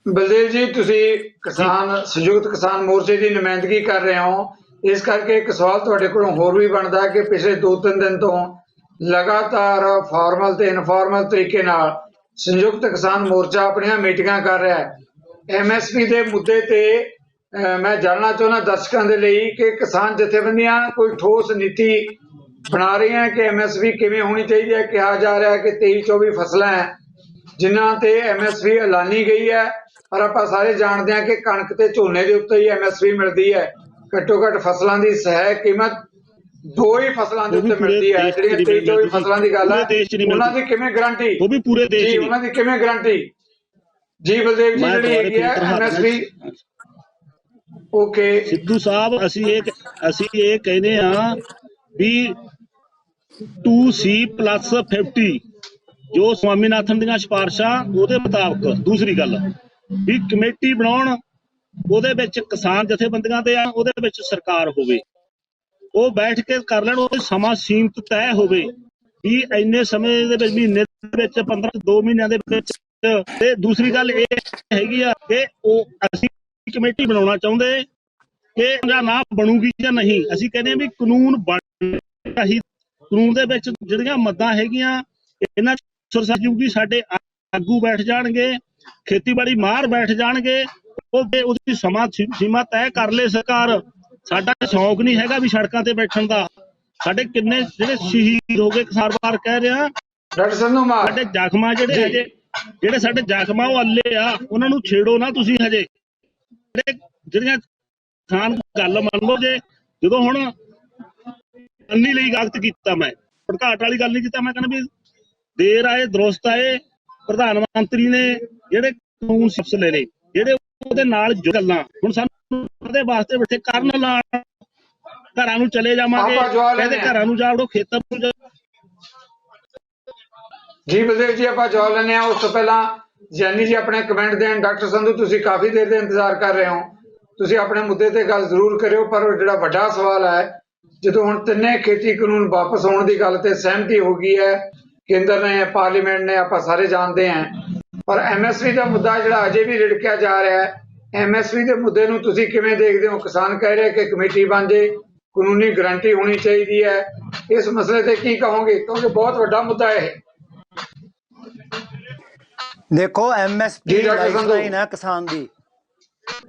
ਬਲਦੇਵ ਜੀ, ਤੁਸੀਂ ਕਿਸਾਨ ਸੰਯੁਕਤ ਕਿਸਾਨ ਮੋਰਚੇ ਦੀ ਨੁਮਾਇੰਦਗੀ ਕਰ ਰਹੇ ਹੋ, ਇਸ ਕਰਕੇ ਇੱਕ ਸਵਾਲ ਤੁਹਾਡੇ ਕੋਲੋਂ ਹੋਰ ਵੀ ਬਣਦਾ ਹੈ ਕਿ ਪਿਛਲੇ 2-3 ਦਿਨ ਤੋਂ ਲਗਾਤਾਰ ਫਾਰਮਲ ਤੇ ਇਨਫਾਰਮਲ ਤਰੀਕੇ ਨਾਲ ਸੰਯੁਕਤ ਕਿਸਾਨ ਮੋਰਚਾ ਆਪਣੀਆਂ ਮੀਟਿੰਗਾਂ ਕਰ ਰਿਹਾ ਹੈ। MSP ਦੇ ਮੁੱਦੇ ਤੇ ਮੈਂ ਜਾਣਨਾ ਚਾਹੁੰਦਾ ਦਰਸ਼ਕਾਂ ਦੇ ਲਈ ਕਿ ਕਿਸਾਨ ਜਥੇਬੰਦੀਆਂ ਕੋਈ ਠੋਸ ਨੀਤੀ ਬਣਾ ਰਹੀਆਂ ਕਿ MSP ਕਿਵੇਂ ਹੋਣੀ ਚਾਹੀਦੀ ਹੈ। ਕਿਹਾ ਜਾ ਰਿਹਾ ਹੈ ਕਿ 23-24 ਫਸਲਾਂ ਹੈ ਜਿਨ੍ਹਾਂ ਤੇ MSP ਐਲਾਨੀ ਗਈ ਹੈ, ਪਰ ਆਪਾਂ ਸਾਰੇ ਜਾਣਦੇ ਹਾਂ ਕਿ ਕਣਕ ਤੇ ਝੋਨੇ ਦੇ ਉੱਤੇ ਹੀ MSP ਮਿਲਦੀ ਹੈ। ਘੱਟੋ ਘੱਟ ਫਸਲਾਂ ਦੀ ਸਹਾਇਕ ਕੀਮਤ 2 ਹੀ ਫਸਲਾਂ ਦੇ ਉੱਤੇ ਮਿਲਦੀ ਹੈ। ਜਿਹੜੀਆਂ 23-24 ਫਸਲਾਂ ਦੀ ਗੱਲ ਹੈ, ਉਹਨਾਂ ਦੀ ਕਿਵੇਂ ਗਰੰਟੀ? ਉਹ ਵੀ ਪੂਰੇ ਦੇਸ਼ ਜੀ, ਉਹਨਾਂ ਦੀ ਕਿਵੇਂ ਗਰੰਟੀ? ਜੀ ਬਲਦੇਵ ਜੀ, ਜਿਹੜੀ ਹੈਗੀ ਹੈ MSP। ਓਕੇ ਸਿੱਧੂ ਸਾਹਿਬ, ਅਸੀਂ ਇਹ ਕਹਿੰਦੇ ਆ ਵੀ 2C+50 ਜੋ ਸਵਾਮੀਨਾਥਨ ਦੀਆਂ ਸਿਫਾਰਿਸ਼ਾਂ ਉਹਦੇ ਮੁਤਾਬਕ। ਦੂਸਰੀ ਗੱਲ ਵੀ ਕਮੇਟੀ ਬਣਾਉਣ, ਉਹਦੇ ਵਿੱਚ ਕਿਸਾਨ ਜਥੇਬੰਦੀਆਂ ਦੇ ਆ, ਉਹਦੇ ਵਿੱਚ ਸਰਕਾਰ ਹੋਵੇ, ਉਹ ਬੈਠ ਕੇ ਕਰ ਲੈਣ। ਉਹ ਸਮਾਂ ਸੀਮਤ ਤੈਅ ਹੋਵੇ ਵੀ ਇੰਨੇ ਸਮੇਂ ਦੇ ਵਿੱਚ, ਮਹੀਨੇ ਦੇ ਵਿੱਚ, 2 ਮਹੀਨਿਆਂ ਦੇ ਵਿੱਚ। ਤੇ ਦੂਸਰੀ ਗੱਲ ਇਹ ਹੈਗੀ ਆ ਕਿ ਉਹ ਅਸੀਂ ਕਮੇਟੀ ਬਣਾਉਣਾ ਚਾਹੁੰਦੇ ਕਿ ਜਾਂ ਨਾ ਬਣੂਗੀ ਜਾਂ ਨਹੀਂ। ਅਸੀਂ ਕਹਿੰਦੇ ਆ ਵੀ ਕਾਨੂੰਨ ਬਣਨਾ ਹੀ, ਕਾਨੂੰਨ ਦੇ ਵਿੱਚ ਜਿਹੜੀਆਂ ਮੱਦਾਂ ਹੈਗੀਆਂ ਇਹਨਾਂ ਜੂਗੀ, ਸਾਡੇ ਆਗੂ ਬੈਠ ਜਾਣਗੇ, ਖੇਤੀਬਾੜੀ ਮਾਹਰ ਬੈਠ ਜਾਣਗੇ, ਉਹਦੀ ਸਮਾਂ ਸੀਮਾ ਤੈਅ ਕਰ ਲੇ ਸਰਕਾਰ। ਸਾਡਾ ਸ਼ੌਂਕ ਨਹੀਂ ਹੈਗਾ ਵੀ ਸੜਕਾਂ ਤੇ ਬੈਠਣ ਦਾ। ਸਾਡੇ ਕਿੰਨੇ ਜਿਹੜੇ ਸ਼ਹੀਦ ਹੋ ਗਏ, ਬਾਰ ਕਹਿ ਰਿਹਾ, ਸਾਡੇ ਜ਼ਖਮਾਂ ਜਿਹੜੇ ਸਾਡੇ ਜ਼ਖਮਾਂ ਉਹ ਅੱਲੇ ਆ, ਉਹਨਾਂ ਨੂੰ ਛੇੜੋ ਨਾ ਤੁਸੀਂ ਹਜੇ। ਜਿਹੜੀਆਂ ਖਾਨ ਗੱਲ ਮੰਨ ਲਓ, ਜਦੋਂ ਹੁਣ ਅੰਨੀ ਲਈ ਗਲਤ ਕੀਤਾ, ਮੈਂ ਭੜਕਾਟ ਵਾਲੀ ਗੱਲ ਨਹੀਂ ਕੀਤਾ। ਮੈਂ ਕਹਿੰਦਾ ਵੀ ਦੇਰ ਆਏ ਦਰੁਸਤ ਆਏ। ਪ੍ਰਧਾਨ ਮੰਤਰੀ ਨੇ ਜਿਹੜੇ ਕਾਨੂੰਨ ਸਿਫਸ ਲੈ ਲਏ, ਜਿਹੜੇ ਉਹਦੇ ਨਾਲ ਜੋ ਗੱਲਾਂ ਹੁਣ ਸਾਨੂੰ ਉਹਦੇ ਵਾਸਤੇ ਬੈਠੇ ਕਰਨ ਲਾਉਣ, ਘਰਾਂ ਨੂੰ ਚਲੇ ਜਾਵਾਂਗੇ, ਕਹਿੰਦੇ ਘਰਾਂ ਨੂੰ ਜਾਵੜੋ, ਖੇਤਾਂ ਨੂੰ ਜਾਓ। ਜੀ ਬਲਦੇਵ ਜੀ, ਆਪਾਂ ਜਵਾਬ ਲੈਂਦੇ ਹਾਂ। ਉਸ ਤੋਂ ਪਹਿਲਾਂ ਜੈਨੀ ਜੀ ਆਪਣੇ ਕਮੈਂਟ ਦੇਣ। ਡਾਕਟਰ ਸੰਧੂ, ਤੁਸੀਂ ਕਾਫੀ ਦੇਰ ਦੇ ਇੰਤਜ਼ਾਰ ਕਰ ਰਹੇ ਹੋ, ਤੁਸੀਂ ਆਪਣੇ ਮੁੱਦੇ ਤੇ ਗੱਲ ਜ਼ਰੂਰ ਕਰਿਓ। ਪਰ ਜਿਹੜਾ ਵੱਡਾ ਸਵਾਲ ਹੈ, ਜਦੋਂ ਹੁਣ ਤਿੰਨੇ ਖੇਤੀ ਕਾਨੂੰਨ ਵਾਪਸ ਆਉਣ ਦੀ ਗੱਲ ਤੇ ਸਹਿਮਤੀ ਹੋ ਗਈ ਹੈ, ਕੇਂਦਰ ਨੇ, ਪਾਰਲੀਮੈਂਟ ਨੇ, ਆਪਾਂ ਸਾਰੇ ਜਾਣਦੇ ਹਾਂ, ਪਰ MSP ਦਾ ਮੁੱਦਾ ਜਿਹੜਾ ਅਜੇ ਵੀ ਰਿੜਕਿਆ ਜਾ ਰਿਹਾ ਹੈ, MSP ਦੇ ਮੁੱਦੇ ਨੂੰ ਤੁਸੀਂ ਕਿਵੇਂ ਦੇਖਦੇ ਹੋ? ਕਿਸਾਨ ਕਹਿ ਰਹੇ ਕਿ ਕਮੇਟੀ ਬਣ ਜੇ, ਕਾਨੂੰਨੀ ਗਰੰਟੀ ਹੋਣੀ ਚਾਹੀਦੀ ਹੈ, ਇਸ ਮਸਲੇ ਤੇ ਕੀ ਕਹੋਗੇ? ਕਿਉਂਕਿ ਬਹੁਤ ਵੱਡਾ ਮੁੱਦਾ ਹੈ। ਦੇਖੋ, MSP ਲਾਈਫਲਾਈਨ ਹੈ ਕਿਸਾਨ ਦੀ,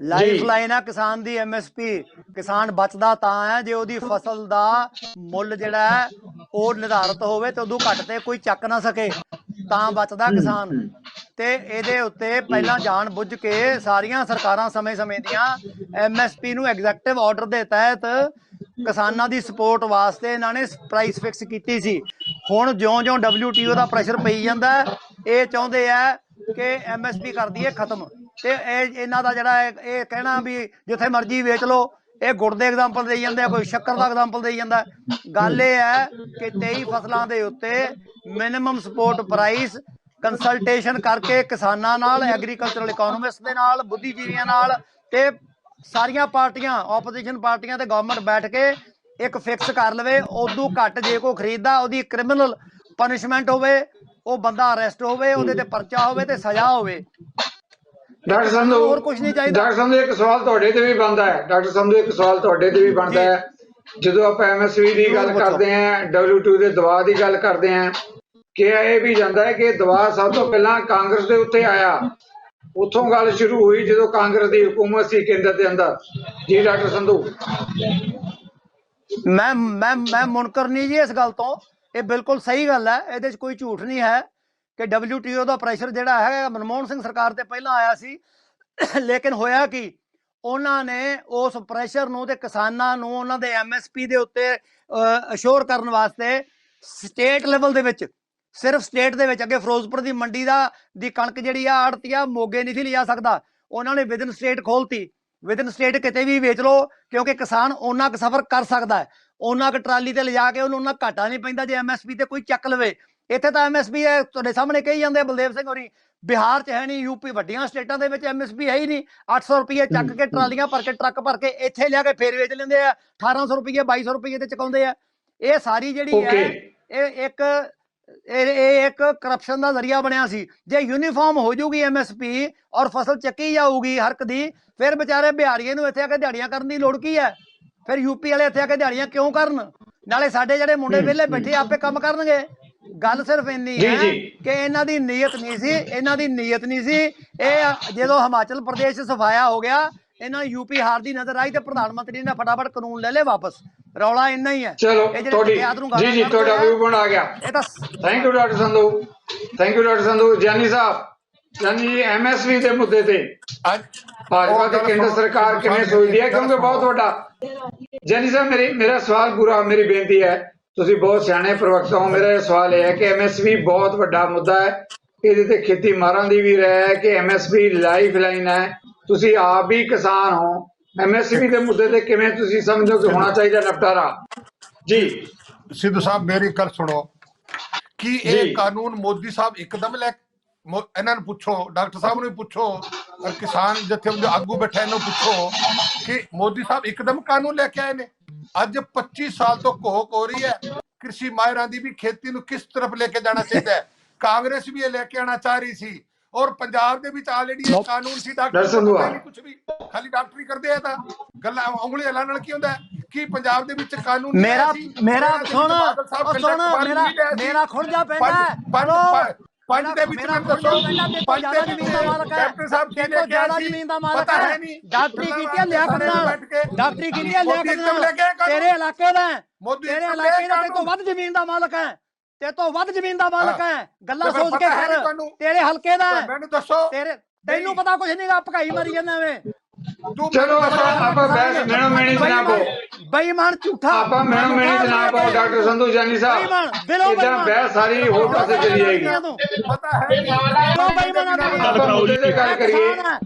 ਲਾਈਫਲਾਈਨ ਹੈ ਕਿਸਾਨ ਦੀ MSP। ਕਿਸਾਨ ਬਚਦਾ ਤਾਂ ਹੈ ਜੇ ਉਹਦੀ ਫਸਲ ਦਾ ਮੁੱਲ ਜਿਹੜਾ ਹੈ ਉਹ ਨਿਰਧਾਰਿਤ ਹੋਵੇ ਤੇ ਉਦੋਂ ਘੱਟ ਤੇ ਕੋਈ ਚੱਕ ਨਾ ਸਕੇ, ਤਾਂ ਬਚਦਾ ਕਿਸਾਨ। ਤੇ ਇਹਦੇ ਉੱਤੇ ਪਹਿਲਾਂ ਜਾਣ ਬੁੱਝ ਕੇ ਸਾਰੀਆਂ ਸਰਕਾਰਾਂ ਸਮੇਂ-ਸਮੇਂ ਦੀਆਂ MSP ਨੂੰ ਐਗਜ਼ੈਕਟਿਵ ਆਰਡਰ ਦੇ ਤਹਿਤ ਕਿਸਾਨਾਂ ਦੀ ਸਪੋਰਟ ਵਾਸਤੇ ਇਹਨਾਂ ਨੇ ਪ੍ਰਾਈਸ ਫਿਕਸ ਕੀਤੀ ਸੀ। ਹੁਣ ਜਿਉਂ-ਜਿਉਂ WTO ਦਾ ਪ੍ਰੈਸ਼ਰ ਪਈ ਜਾਂਦਾ, ਇਹ ਚਾਹੁੰਦੇ ਆ ਕਿ MSP ਕਰ ਦਈਏ ਖਤਮ। ਤੇ ਇਹਨਾਂ ਦਾ ਜਿਹੜਾ ਇਹ ਕਹਿਣਾ ਵੀ ਜਿੱਥੇ ਮਰਜ਼ੀ ਵੇਚ ਲਓ, ਇਹ ਗੁੜ ਦੇ ਐਗਜ਼ਾਮਪਲ ਦੇਈ ਜਾਂਦੇ ਆ, ਕੋਈ ਸ਼ੱਕਰ ਦਾ ਐਗਜ਼ਾਮਪਲ ਦੇਈ ਜਾਂਦਾ। ਗੱਲ ਇਹ ਹੈ ਕਿ 23 ਫਸਲਾਂ ਦੇ ਉੱਤੇ ਮਿਨੀਮਮ ਸਪੋਰਟ ਪ੍ਰਾਈਸ ਕੰਸਲਟੇਸ਼ਨ ਕਰਕੇ ਕਿਸਾਨਾਂ ਨਾਲ, ਐਗਰੀਕਲਚਰਲ ਇਕੋਨੋਮਿਸਟ ਦੇ ਨਾਲ, ਬੁੱਧੀਜੀਵੀਆਂ ਨਾਲ ਤੇ ਸਾਰੀਆਂ ਪਾਰਟੀਆਂ, ਆਪੋਜੀਸ਼ਨ ਪਾਰਟੀਆਂ ਤੇ ਗਵਰਨਮੈਂਟ ਬੈਠ ਕੇ ਇੱਕ ਫਿਕਸ ਕਰ ਲਵੇ। ਉਦੋਂ ਘੱਟ ਜੇ ਕੋਈ ਖਰੀਦਦਾ, ਉਹਦੀ ਕ੍ਰਿਮੀਨਲ ਪਨਿਸ਼ਮੈਂਟ ਹੋਵੇ, ਉਹ ਬੰਦਾ ਅਰੈਸਟ ਹੋਵੇ, ਉਹਦੇ ਤੇ ਪਰਚਾ ਹੋਵੇ ਤੇ ਸਜ਼ਾ ਹੋਵੇ। ਡਾਕਟਰ ਸੰਧੂ, ਹੋਰ ਕੁਝ ਨਹੀਂ ਚਾਹੀਦਾ। ਡਾਕਟਰ ਸੰਧੂ, ਇੱਕ ਸਵਾਲ ਤੁਹਾਡੇ ਤੇ ਵੀ ਬਣਦਾ ਹੈ। ਡਾਕਟਰ ਸੰਧੂ, ਇੱਕ ਸਵਾਲ ਤੁਹਾਡੇ ਤੇ ਵੀ ਬਣਦਾ ਹੈ। ਜਦੋਂ ਆਪਾਂ MSP ਦੀ ਗੱਲ ਕਰਦੇ ਹਾਂ, WTO ਦੇ ਦਬਾਅ ਦੀ ਗੱਲ ਕਰਦੇ ਹਾਂ, ਕਿਹਾ ਇਹ ਵੀ ਜਾਂਦਾ ਹੈ ਕਿ ਦਬਾਅ ਸਭ ਤੋਂ ਪਹਿਲਾਂ ਕਾਂਗਰਸ ਦੇ ਉੱਤੇ ਆਇਆ। ਉੱਥੋਂ ਗੱਲ ਸ਼ੁਰੂ ਹੋਈ ਜਦੋਂ ਕਾਂਗਰਸ ਦੀ ਹੁਕੂਮਤ ਸੀ ਕੇਂਦਰ ਦੇ ਅੰਦਰ। ਜੀ ਡਾਕਟਰ ਸੰਧੂ। ਮੈਂ ਮੁਨਕਰ ਨਹੀਂ ਜੀ ਇਸ ਗੱਲ ਤੋਂ, ਇਹ ਬਿਲਕੁਲ ਸਹੀ ਗੱਲ ਹੈ, ਇਹਦੇ 'ਚ ਕੋਈ ਝੂਠ ਨਹੀਂ ਹੈ ਕਿ WTO ਦਾ ਪ੍ਰੈਸ਼ਰ ਜਿਹੜਾ ਹੈ ਮਨਮੋਹਨ ਸਿੰਘ ਸਰਕਾਰ ਤੇ ਪਹਿਲਾਂ ਆਇਆ ਸੀ, ਲੇਕਿਨ ਹੋਇਆ ਕੀ, ਉਹਨਾਂ ਨੇ ਉਸ ਪ੍ਰੈਸ਼ਰ ਨੂੰ ਤੇ ਕਿਸਾਨਾਂ ਨੂੰ ਉਹਨਾਂ ਦੇ MSP ਦੇ ਉੱਤੇ ਅਸ਼ੋਰ ਕਰਨ ਵਾਸਤੇ ਸਟੇਟ ਲੈਵਲ ਦੇ ਵਿੱਚ, ਸਿਰਫ ਸਟੇਟ ਦੇ ਵਿੱਚ, ਅੱਗੇ ਫਿਰੋਜ਼ਪੁਰ ਦੀ ਮੰਡੀ ਦੀ ਕਣਕ ਜਿਹੜੀ ਆ ਆੜਤੀਆ ਮੋਗੇ ਨਹੀਂ ਸੀ ਲਿਜਾ ਸਕਦਾ, ਉਹਨਾਂ ਨੇ ਵਿਦਨ ਸਟੇਟ ਖੋਲਤੀ, ਵਿਦਨ ਸਟੇਟ ਕਿਤੇ ਵੀ ਵੇਚ ਲਓ, ਕਿਉਂਕਿ ਕਿਸਾਨ ਉਹਨਾਂ ਕੁ ਸਫਰ ਕਰ ਸਕਦਾ ਹੈ, ਉਹਨਾਂ ਕੁ ਟਰਾਲੀ ਤੇ ਲਿਜਾ ਕੇ ਉਹਨੂੰ ਉਹਨਾਂ ਘਾਟਾ ਨਹੀਂ ਪੈਂਦਾ ਜੇ MSP ਤੇ ਕੋਈ ਚੱਕ ਲਵੇ। ਇੱਥੇ ਤਾਂ MSP ਹੈ, ਤੁਹਾਡੇ ਸਾਹਮਣੇ ਕਹੀ ਜਾਂਦੇ ਬਲਦੇਵ ਸਿੰਘ ਹੋਰੀ, ਬਿਹਾਰ 'ਚ ਹੈ ਨਹੀਂ, UP ਵੱਡੀਆਂ ਸਟੇਟਾਂ ਦੇ ਵਿੱਚ MSP ਹੈ ਹੀ ਨਹੀਂ। 800 ਰੁਪਏ ਚੱਕ ਕੇ ਟਰਾਲੀਆਂ ਭਰ ਕੇ, ਟਰੱਕ ਭਰ ਕੇ ਇੱਥੇ ਲਿਆ ਕੇ ਫੇਰ ਵੇਚ ਲੈਂਦੇ ਆ, 1800 ਰੁਪਏ 2200 ਰੁਪਏ ਤੇ ਚੁਕਾਉਂਦੇ ਆ। ਇਹ ਸਾਰੀ ਜਿਹੜੀ ਹੈ ਇਹ ਇੱਕ ਕਰਪਸ਼ਨ ਦਾ ਜ਼ਰੀਆ ਬਣਿਆ ਸੀ। ਜੇ ਯੂਨੀਫਾਰਮ ਹੋ ਜੂਗੀ MSP ਔਰ ਫਸਲ ਚੱਕੀ ਜਾਊਗੀ ਹਰ ਇੱਕ ਦੀ, ਫਿਰ ਵਿਚਾਰੇ ਬਿਹਾਰੀਏ ਨੂੰ ਇੱਥੇ ਆ ਕੇ ਦਿਹਾੜੀਆਂ ਕਰਨ ਦੀ ਲੋੜ ਕੀ ਹੈ? ਫਿਰ UP ਵਾਲੇ ਇੱਥੇ ਆ ਕੇ ਦਿਹਾੜੀਆਂ ਕਿਉਂ ਕਰਨ? ਨਾਲੇ ਸਾਡੇ ਜਿਹੜੇ ਮੁੰਡੇ ਵਿਹਲੇ ਬੈਠੇ ਆਪੇ ਕੰਮ ਕਰਨਗੇ। ਗੱਲ ਸਿਰਫ ਇੰਨੀ ਹੈ ਕਿ ਇਹਨਾਂ ਦੀ ਨੀਅਤ ਨਹੀਂ ਸੀ, ਇਹਨਾਂ ਦੀ ਨੀਅਤ ਨਹੀਂ ਸੀ। ਇਹ ਜਦੋਂ ਹਿਮਾਚਲ ਪ੍ਰਦੇਸ਼ ਸਫਾਇਆ ਹੋ ਗਿਆ, ਇਹਨਾਂ ਨੂੰ UP ਹਾਰਦੀ ਨਜ਼ਰ ਆਈ ਤੇ ਪ੍ਰਧਾਨ ਮੰਤਰੀ ਨੇ ਫਟਾਫਟ ਕਾਨੂੰਨ ਲੈ ਲਏ ਵਾਪਸ। ਰੌਲਾ ਇੰਨਾ ਹੀ ਹੈ। ਚਲੋ ਤੁਹਾਡੀ ਜੀ ਤੁਹਾਡਾ ਵਿਊ ਪੁਆਇੰਟ ਆ ਗਿਆ। Thank you doctor Sandhu, thank you doctor Sandhu. ਜਾਨੀ ਸਾਹਿਬ, ਜਾਨੀ ਜੀ MSP ਦੇ ਮੁੱਦੇ ਤੇ ਭਾਜਪਾ ਤੇ ਕੇਂਦਰ ਸਰਕਾਰ ਕਿਵੇਂ ਸੋਚਦੀ ਹੈ? ਕਿਉਂਕਿ ਬਹੁਤ ਵੱਡਾ, ਜਾਨੀ ਸਾਹਿਬ ਮੇਰਾ ਸਵਾਲ ਪੂਰਾ, ਮੇਰੀ ਬੇਨਤੀ ਹੈ, ਤੁਸੀਂ ਬਹੁਤ ਸਿਆਣੇ ਪ੍ਰਵਕਤਾ ਹੋ। ਮੇਰਾ ਇਹ ਸਵਾਲ ਇਹ ਹੈ ਕਿ MSP ਬਹੁਤ ਵੱਡਾ ਮੁੱਦਾ ਹੈ, ਇਹਦੇ ਤੇ ਖੇਤੀ ਮਾਰਾਂ ਦੀ ਵੀ ਰਹਿ ਹੈ ਕਿ MSP ਲਾਈਫ ਲਾਈਨ ਹੈ। ਤੁਸੀਂ ਆਪ ਵੀ ਕਿਸਾਨ ਹੋ, MSP ਦੇ ਮੁੱਦੇ ਤੇ ਕਿਵੇਂ ਤੁਸੀਂ ਸਮਝੋ ਕਿ ਹੋਣਾ ਚਾਹੀਦਾ ਨਿਪਟਾਰਾ? ਜੀ ਸਿੱਧੂ ਸਾਹਿਬ ਮੇਰੀ ਗੱਲ ਸੁਣੋ, ਕਿ ਇਹ ਕਾਨੂੰਨ ਮੋਦੀ ਸਾਹਿਬ ਇੱਕਦਮ ਲੈ, ਇਹਨਾਂ ਨੂੰ ਪੁੱਛੋ, ਡਾਕਟਰ ਸਾਹਿਬ ਨੂੰ ਵੀ ਪੁੱਛੋ, ਔਰ ਕਿਸਾਨ ਜਿੱਥੇ ਆਗੂ ਬੈਠੇ ਇਹਨੂੰ ਪੁੱਛੋ ਕਿ ਮੋਦੀ ਸਾਹਿਬ ਇੱਕਦਮ ਕਾਨੂੰਨ ਲੈ ਕੇ ਆਏ ਨੇ। ਅੱਜ 25 ਸਾਲ ਤੋਂ ਘੋਖ ਹੋ ਰਹੀ ਹੈ ਕ੍ਰਿਸ਼ੀ ਮਾਹਿਰਾਂ ਦੀ ਵੀ ਖੇਤੀ ਨੂੰ ਕਿਸ ਤਰਫ ਲੈ ਕੇ ਜਾਣਾ ਚਾਹੀਦਾ ਹੈ। ਕਾਂਗਰਸ ਵੀ ਇਹ ਲੈ ਕੇ ਆਣਾ ਚਾਹ ਰਹੀ ਸੀ, ਔਰ ਪੰਜਾਬ ਦੇ ਵਿੱਚ ਆਲਰੇਡੀ ਇਹ ਕਾਨੂੰਨ ਸੀ। ਡਾਕਟਰ ਕੁਝ ਵੀ ਖਾਲੀ ਡਾਕਟਰੀ ਕਰਦੇ ਆ ਤਾਂ ਗੱਲਾਂ ਉਂਗਲੀ ਹਲਾਉਣ ਨਾਲ ਕੀ ਹੁੰਦਾ ਕਿ ਪੰਜਾਬ ਦੇ ਵਿੱਚ ਕਾਨੂੰਨ ਮੇਰਾ ਸੁਣ ਮੇਰਾ ਖੁਣ ਜਾ ਪੈਂਦਾ ਪੰਜ ਦੇ ਵਿੱਚ ਮੈਨੂੰ ਦੱਸੋ, ਪੰਜ ਦੇ ਜ਼ਮੀਨ ਦਾ ਮਾਲਕ ਹੈ ਕੈਪਟਨ ਸਾਹਿਬ, ਕੀ ਲੈ ਕੇ ਆਇਆ ਜ਼ਮੀਨ ਦਾ ਮਾਲਕ ਹੈ? ਡਾਕਟਰੀ ਕੀਤੀ ਲਿਆ ਕਰਨਾ, ਡਾਕਟਰੀ ਕੀਤੀ ਲਿਆ ਕਰਨਾ, ਤੇਰੇ ਇਲਾਕੇ ਦਾ, ਤੇਰੇ ਇਲਾਕੇ ਦਾ ਤੇ ਤੋਂ ਵੱਧ ਜ਼ਮੀਨ ਦਾ ਮਾਲਕ ਹੈ, ਤੇ ਤੋਂ ਵੱਧ ਜ਼ਮੀਨ ਦਾ ਮਾਲਕ ਹੈ। ਗੱਲਾਂ ਸੋਚ ਕੇ ਕਰ, ਤੇਰੇ ਹਲਕੇ ਦਾ ਮੈਨੂੰ ਦੱਸੋ, ਤੈਨੂੰ ਪਤਾ ਕੁਝ ਨਹੀਂ ਗਾ, ਭਕਾਈ ਮਾਰੀ ਜਾਂਦਾ ਐਵੇਂ। ਚਲੋ ਆਪਾਂ ਬਹਿਸ ਮੈਨੂੰ ਮੇਣੀ ਨਾ ਪਾਓ, ਬੇਈਮਾਨ ਝੂਠਾ ਆਪਾਂ ਮੈਨੂੰ ਮੇਣੀ ਨਾ ਪਾਓ ਡਾਕਟਰ ਸੰਧੂ ਜਾਨੀ ਸਾਹਿਬ, ਇਦਾਂ ਬਹਿਸ ਸਾਰੀ ਹੋਰ ਪਾਸੇ ਚਲੀ ਜਾਏਗੀ। ਪਤਾ ਹੈ ਆਪਾਂ ਮੁੱਦੇ ਤੇ ਗੱਲ ਕਰੀਏ,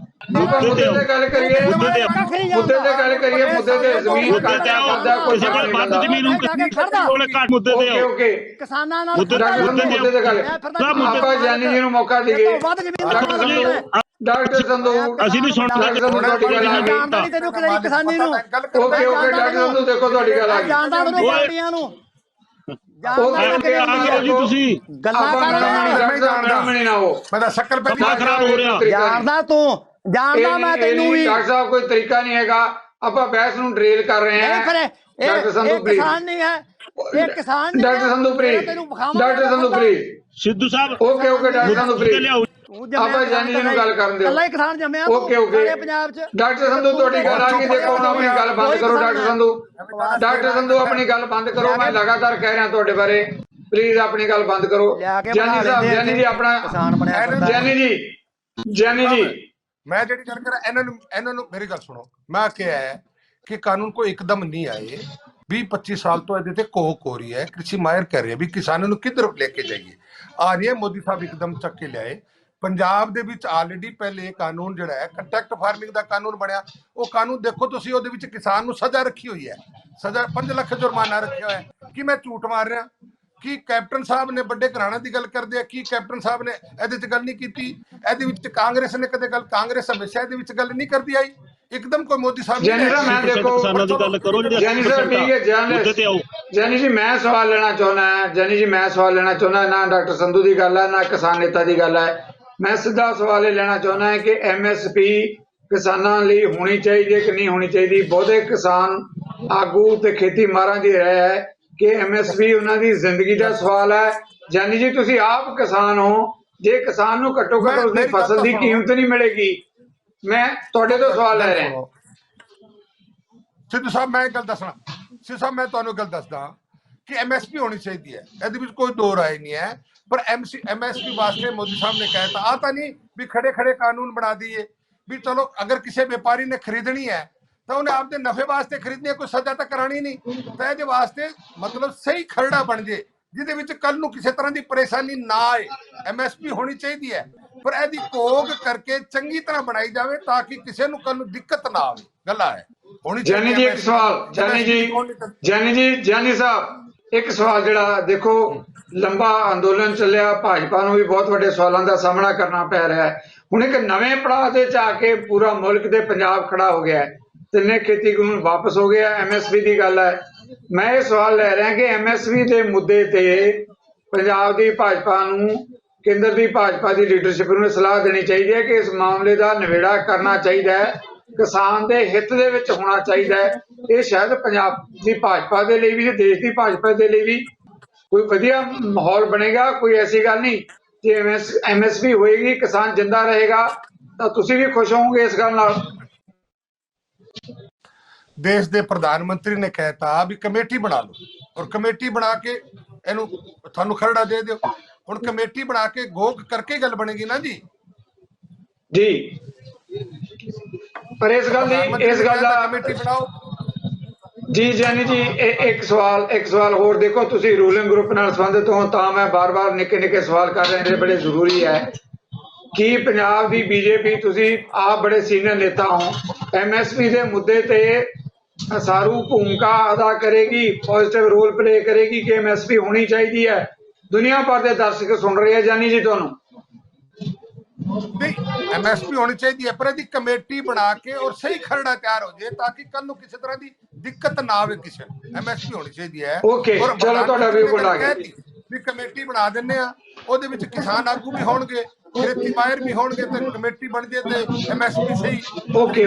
ਆਪਾਂ ਮੁੱਦੇ ਤੇ ਗੱਲ ਕਰੀਏ, ਮੁੱਦੇ ਤੇ ਗੱਲ ਕਰੀਏ, ਮੁੱਦੇ ਤੇ ਜ਼ਮੀਨ ਕਰਦਾ ਕੋਈ ਕੋਲ ਵੱਧ ਜ਼ਮੀਨ ਨੂੰ ਕੋਲ ਘੱਟ ਮੁੱਦੇ ਤੇ ਆਓ। ਓਕੇ ਕਿਸਾਨਾਂ ਨਾਲ ਮੁੱਦੇ ਤੇ ਗੱਲ ਆਪਾਂ ਜਾਨੀ ਜੀ ਨੂੰ ਮੌਕਾ ਦਈਏ। ਡਾਕਟਰ ਸੰਧੂ ਅਸੀਂ ਨਹੀਂ ਸੁਣਦੇ, ਤੈਨੂੰ ਕਿਸਾਨੀ ਨੂੰ ਓਕੇ ਓਕੇ ਡਾਕਟਰ ਸੰਧੂ ਦੇਖੋ ਤੁਹਾਡੀ ਗੱਲ ਆ ਗਈ, ਜਾਣਦਾ ਤੈਨੂੰ ਪਾਰਟੀਆਂ ਨੂੰ ਤੁਸੀਂ ਗੱਲਾਂ ਨਹੀਂ ਨਾ ਹੋ, ਮੈਂ ਤਾਂ ਸ਼ਕਲ ਪੈ ਖਰਾਬ ਹੋ ਰਿਹਾ। ਜਾਣਦਾ ਤੂੰ, ਜਾਣਦਾ ਮੈਂ ਤੈਨੂੰ ਵੀ। ਡਾਕਟਰ ਸਾਹਿਬ ਕੋਈ ਤਰੀਕਾ ਨਹੀਂ ਹੈਗਾ, ਆਪਾਂ ਬਹਿਸ ਨੂੰ ਡਰੇਲ ਕਰ ਰਹੇ ਹਾਂ। ਡਾਕਟਰ ਸੰਧੂ ਪਲੀਜ਼, ਕਿਸਾਨ ਨਹੀਂ ਹੈ ਇਹ, ਕਿਸਾਨ doctor Sandhu please, doctor Sandhu please, Sidhu Sahib okay okay doctor Sandhu please, ਆਪਾਂ ਜਾਨੀ ਜੀ ਨੂੰ ਗੱਲ ਕਰਨ ਦਿਓ। ਕੱਲਾ ਹੀ ਕਿਸਾਨ ਜੰਮਿਆ ਓਕੇ ਓਕੇ ਪੰਜਾਬ 'ਚ। ਡਾਕਟਰ ਸੰਧੂ ਤੁਹਾਡੀ ਗੱਲ ਆ ਗਈ, ਦੇਖੋ ਹੁਣ ਆਪਣੀ ਗੱਲ ਬੰਦ ਕਰੋ। ਡਾਕਟਰ ਸੰਧੂ, ਡਾਕਟਰ ਸੰਧੂ ਆਪਣੀ ਗੱਲ ਬੰਦ ਕਰੋ, ਮੈਂ ਲਗਾਤਾਰ ਕਹਿ ਰਿਹਾ ਤੁਹਾਡੇ ਬਾਰੇ, ਪਲੀਜ਼ ਆਪਣੀ ਗੱਲ ਬੰਦ ਕਰੋ। ਜਾਨੀ ਸਾਹਿਬ, ਜਾਨੀ ਜੀ ਆਪਣਾ, ਜਾਨੀ ਜੀ, ਜਾਨੀ ਜੀ, ਮੈਂ ਜਿਹੜੀ ਗੱਲ ਕਰਾਂ ਇਹਨਾਂ ਨੂੰ ਮੇਰੀ ਗੱਲ ਸੁਣੋ। ਮੈਂ ਕਿਹਾ ਹੈ ਕਿ ਕਾਨੂੰਨ ਕੋਈ ਇੱਕਦਮ ਨਹੀਂ ਆਏ, 20-25 ਸਾਲ ਤੋਂ ਇਹਦੇ ਤੇ ਘੋਖ ਹੋ ਰਹੀ ਹੈ। ਕ੍ਰਿਸ਼ੀ ਮਾਹਿਰ ਕਹਿ ਰਹੇ ਵੀ ਕਿਸਾਨਾਂ ਨੂੰ ਕਿੱਧਰ ਲੈ ਕੇ ਜਾਈਏ, ਆ ਰਹੀ ਹੈ ਮੋਦੀ ਸਾਹਿਬ ਇੱਕਦਮ ਚੱਕ ਕੇ ਲਿਆਏ। ਪੰਜਾਬ ਦੇ ਵਿੱਚ ਆਲਰੇਡੀ ਪਹਿਲੇ ਕਾਨੂੰਨ ਜਿਹੜਾ ਹੈ ਕੰਟੈਕਟ ਫਾਰਮਿੰਗ ਦਾ ਕਾਨੂੰਨ ਬਣਿਆ, ਉਹ ਕਾਨੂੰਨ ਦੇਖੋ ਤੁਸੀਂ, ਉਹਦੇ ਵਿੱਚ ਕਿਸਾਨ ਨੂੰ ਸਜ਼ਾ ਰੱਖੀ ਹੋਈ ਹੈ, ਸਜ਼ਾ 5 ਲੱਖ ਜੁਰਮਾਨਾ ਰੱਖਿਆ ਹੋਇਆ ਹੈ। ਕਿ ਮੈਂ ਝੂਠ ਮਾਰ ਰਿਹਾ? ਕਿ ਕੈਪਟਨ ਸਾਹਿਬ ਨੇ ਵੱਡੇ ਘਰਾਣੇ ਦੀ ਗੱਲ ਕਰਦੇ ਆ, ਕੀ ਕੈਪਟਨ ਸਾਹਿਬ ਨੇ ਇਹਦੇ 'ਚ ਗੱਲ ਨਹੀਂ ਕੀਤੀ? ਇਹਦੇ ਵਿੱਚ ਕਾਂਗਰਸ ਨੇ ਕਦੇ ਗੱਲ, ਕਾਂਗਰਸ ਹਮੇਸ਼ਾ ਇਹਦੇ ਵਿੱਚ ਗੱਲ ਨਹੀਂ ਕਰਦੀ ਆਈ। ਇੱਕਦਮ ਕੋਈ ਮੋਦੀ ਸਾਹਿਬ ਜਾਨੀ ਸਾਹਿਬ ਮੈਂ ਦੇਖੋ ਕਿਸਾਨਾਂ ਦੀ ਗੱਲ ਕਰੋ, ਜਾਨੀ ਸਾਹਿਬ ਠੀਕ ਹੈ, ਮੁੱਦੇ ਤੇ ਆਓ। ਜਾਨੀ ਜੀ ਮੈਂ ਸਵਾਲ ਲੈਣਾ ਚਾਹੁੰਦਾ, ਜਾਨੀ ਜੀ ਮੈਂ ਸਵਾਲ ਲੈਣਾ ਚਾਹੁੰਦਾ, ਨਾ ਡਾਕਟਰ ਸੰਧੂ ਦੀ ਗੱਲ ਹੈ ਨਾ ਕਿਸਾਨ ਨੇਤਾ ਦੀ ਗੱਲ ਹੈ। ਮੈਂ ਸਿੱਧਾ ਸਵਾਲ ਇਹ ਲੈਣਾ ਚਾਹੁੰਦਾ ਹੈ ਕਿ MSP ਕਿਸਾਨਾਂ ਲਈ ਹੋਣੀ ਚਾਹੀਦੀ ਹੈ ਕਿ ਨਹੀਂ ਹੋਣੀ ਚਾਹੀਦੀ? ਬਹੁਤੇ ਕਿਸਾਨ ਆਗੂ ਤੇ ਖੇਤੀ ਮਾਰਾਂ ਦੀ ਰਾਏ ਹੈ ਕਿ MSP ਉਹਨਾਂ ਦੀ ਜ਼ਿੰਦਗੀ ਦਾ ਸਵਾਲ ਹੈ। ਜਾਨੀ ਜੀ ਤੁਸੀਂ ਆਪ ਕਿਸਾਨ ਹੋ, ਜੇ ਕਿਸਾਨ ਨੂੰ ਘੱਟੋ ਘੱਟ ਉਸਦੀ ਫਸਲ ਦੀ ਕੀਮਤ ਨਹੀਂ ਮਿਲੇਗੀ, ਮੈਂ ਤੁਹਾਡੇ ਤੋਂ ਸਵਾਲ ਲੈ ਰਿਹਾ। ਸਿੱਧੂ ਸਾਹਿਬ ਮੈਂ ਗੱਲ ਦੱਸਣਾ, ਸਿੱਧੂ ਸਾਹਿਬ ਮੈਂ ਤੁਹਾਨੂੰ ਗੱਲ ਦੱਸਦਾ ਕਿ ਐਮਐਸਪੀ ਹੋਣੀ ਚਾਹੀਦੀ ਹੈ, ਇਹਦੇ ਵਿੱਚ ਕੋਈ ਦੋ ਰਾਏ ਨਹੀਂ ਹੈ। ਪਰ ਐਮਐਸਪੀ ਵਾਸਤੇ ਮੋਦੀ ਸਾਹਿਬ ਨੇ ਕਹਿਤਾ ਆ ਤਾਂ ਨਹੀਂ ਵੀ ਖੜੇ ਖੜੇ ਕਾਨੂੰਨ ਬਣਾ ਦਈਏ ਵੀ ਚਲੋ ਅਗਰ ਕਿਸੇ ਵਪਾਰੀ ਨੇ ਖਰੀਦਣੀ ਹੈ ਤਾਂ ਉਹਨੇ ਆਪਦੇ ਨਫੇ ਵਾਸਤੇ ਖਰੀਦਣੀ ਹੈ, ਕੋਈ ਸਜ਼ਾ ਤਾਂ ਕਰਾਣੀ ਨਹੀਂ। ਤਾਂ ਇਹਦੇ ਵਾਸਤੇ ਮਤਲਬ ਸਹੀ ਖਰੜਾ ਬਣ ਜੇ ਜਿਹਦੇ ਵਿੱਚ ਕੱਲ ਨੂੰ ਕਿਸੇ ਤਰ੍ਹਾਂ ਦੀ ਪਰੇਸ਼ਾਨੀ ਨਾ ਆਏ। ਐਮਐਸਪੀ ਹੋਣੀ ਚਾਹੀਦੀ ਹੈ ਪਰ ਇਹਦੀ ਘੋਗ ਕਰਕੇ ਚੰਗੀ ਤਰ੍ਹਾਂ ਬਣਾਈ ਜਾਵੇ ਤਾਂ ਕਿ ਕਿਸੇ ਨੂੰ ਕੱਲ ਨੂੰ ਦਿੱਕਤ ਨਾ ਆਵੇ। ਗੱਲਾਂ ਹੈ ਹੋਣੀ ਚਾਹੀਦੀ। ਜਾਨੀ ਜੀ ਇੱਕ ਸਵਾਲ, ਜਾਨੀ ਸਾਹਿਬ ਇੱਕ ਸਵਾਲ, ਜਿਹੜਾ ਦੇਖੋ ਲੰਬਾ ਅੰਦੋਲਨ ਚੱਲਿਆ, ਭਾਜਪਾ ਨੂੰ ਵੀ ਬਹੁਤ ਵੱਡੇ ਸਵਾਲਾਂ ਦਾ ਸਾਹਮਣਾ ਕਰਨਾ ਪੈ ਰਿਹਾ ਹੈ। ਹੁਣ ਇੱਕ ਨਵੇਂ ਪੜਾਅ ਦੇ ਚ ਆ ਕੇ ਪੂਰਾ ਮੁਲਕ ਤੇ ਪੰਜਾਬ ਖੜਾ ਹੋ ਗਿਆ ਹੈ, ਤਿੰਨੇ ਖੇਤੀ ਕਾਨੂੰਨ ਵਾਪਸ ਹੋ ਗਿਆ, ਐਮਐਸਪੀ ਦੀ ਗੱਲ ਹੈ। ਮੈਂ ਇਹ ਸਵਾਲ ਲੈ ਰਿਹਾ ਕਿ ਐਮਐਸਪੀ ਦੇ ਮੁੱਦੇ ਤੇ ਪੰਜਾਬ ਦੀ ਭਾਜਪਾ ਨੂੰ, ਕੇਂਦਰ ਦੀ ਭਾਜਪਾ ਦੀ ਲੀਡਰਸ਼ਿਪ ਨੂੰ ਸਲਾਹ ਦੇਣੀ ਚਾਹੀਦੀ ਹੈ ਕਿ ਇਸ ਮਾਮਲੇ ਦਾ ਨਿਬੇੜਾ ਕਰਨਾ ਚਾਹੀਦਾ ਹੈ, ਕਿਸਾਨ ਦੇ ਹਿੱਤ ਦੇ ਵਿੱਚ ਹੋਣਾ ਚਾਹੀਦਾ ਹੈ। ਇਹ ਸ਼ਾਇਦ ਪੰਜਾਬ ਦੀ ਭਾਜਪਾ ਦੇ ਲਈ ਵੀ, ਦੇਸ਼ ਦੀ ਭਾਜਪਾ ਦੇ ਲਈ ਵੀ ਕੋਈ ਵਧੀਆ ਮਾਹੌਲ ਬਣੇਗਾ। ਕੋਈ ਐਸੀ ਗੱਲ ਨਹੀਂ, ਜੇ ਐਮਐਸਪੀ ਹੋਏਗੀ, ਕਿਸਾਨ ਜਿੰਦਾ ਰਹੇਗਾ ਤਾਂ ਤੁਸੀਂ ਵੀ ਖੁਸ਼ ਹੋਵੋਗੇ ਇਸ ਗੱਲ ਨਾਲ। ਦੇਸ਼ ਦੇ ਪ੍ਰਧਾਨ ਮੰਤਰੀ ਨੇ ਕਹਿਤਾ ਵੀ ਕਮੇਟੀ ਬਣਾ ਲਓ ਔਰ ਕਮੇਟੀ ਬਣਾ ਕੇ ਇਹਨੂੰ ਤੁਹਾਨੂੰ ਖਰੜਾ ਦੇ ਦਿਓ। ਹੁਣ ਕਮੇਟੀ ਬਣਾ ਕੇ ਗੋਗ ਕਰਕੇ ਗੱਲ ਬਣੇਗੀ ਨਾ ਜੀ। ਜੀ ਪਰ ਇਸ ਗੱਲ ਦਾ ਕਮੇਟੀ ਬਣਾਓ ਜੀ। ਜਾਨੀ ਜੀ ਇੱਕ ਸਵਾਲ ਹੋਰ, ਦੇਖੋ ਤੁਸੀਂ ਰੂਲਿੰਗ ਗਰੁੱਪ ਨਾਲ ਸੰਬੰਧਿਤ ਹੋ ਤਾਂ ਮੈਂ ਬਾਰ-ਬਾਰ ਨਿੱਕੇ ਸਵਾਲ ਕਰ ਰਹੇ ਨੇ, ਬੜੇ ਜ਼ਰੂਰੀ ਹੈ ਕਿ ਪੰਜਾਬ ਦੀ ਬੀਜੇਪੀ, ਤੁਸੀਂ ਆਪ ਬੜੇ ਸੀਨੀਅਰ ਨੇਤਾ ਹੋ, ਐਮਐਸਪੀ ਦੇ ਮੁੱਦੇ ਤੇ ਸਾਰੂ ਭੂਮਿਕਾ ਅਦਾ ਕਰੇਗੀ, ਪੋਜ਼ਿਟਿਵ ਰੋਲ ਪਲੇ ਕਰੇਗੀ ਕਿ ਐਮਐਸਪੀ ਹੋਣੀ ਚਾਹੀਦੀ ਹੈ। ਦੁਨੀਆ ਭਰ ਦੇ ਦਰਸ਼ਕ ਸੁਣ ਰਹੇ ਆ ਜਾਨੀ ਜੀ ਤੁਹਾਨੂੰ। ਨਹੀਂ, ਐਮਐਸਪੀ ਹੋਣੀ ਚਾਹੀਦੀ ਹੈ ਪਰ ਇਹਦੀ ਕਮੇਟੀ ਬਣਾ ਕੇ ਔਰ ਸਹੀ ਖਰੜਾ ਤਿਆਰ ਹੋ ਜਾਏ ਤਾਂ ਕਿ ਕੱਲ ਨੂੰ ਕਿਸੇ ਤਰ੍ਹਾਂ ਦੀ ਦਿੱਕਤ ਨਾ ਆਵੇ ਕਿਸੇ ਨੂੰ। ਐਮਐਸਪੀ ਹੋਣੀ ਚਾਹੀਦੀ ਹੈ। ਓਕੇ, ਚਲੋ ਤੁਹਾਡਾ ਵਿਊ ਲਾ ਕੇ ਵੀ ਕਮੇਟੀ ਬਣਾ ਦਿੰਨੇ ਆ, ਉਹਦੇ ਵਿੱਚ ਕਿਸਾਨ ਆਗੂ ਵੀ ਹੋਣਗੇ, ਖੇਤੀ ਮਾਹਿਰ ਵੀ ਹੋਣਗੇ ਤੇ ਕਮੇਟੀ ਬਣ ਜੇ ਤੇ ਐਮਐਸਪੀ ਸਹੀ okay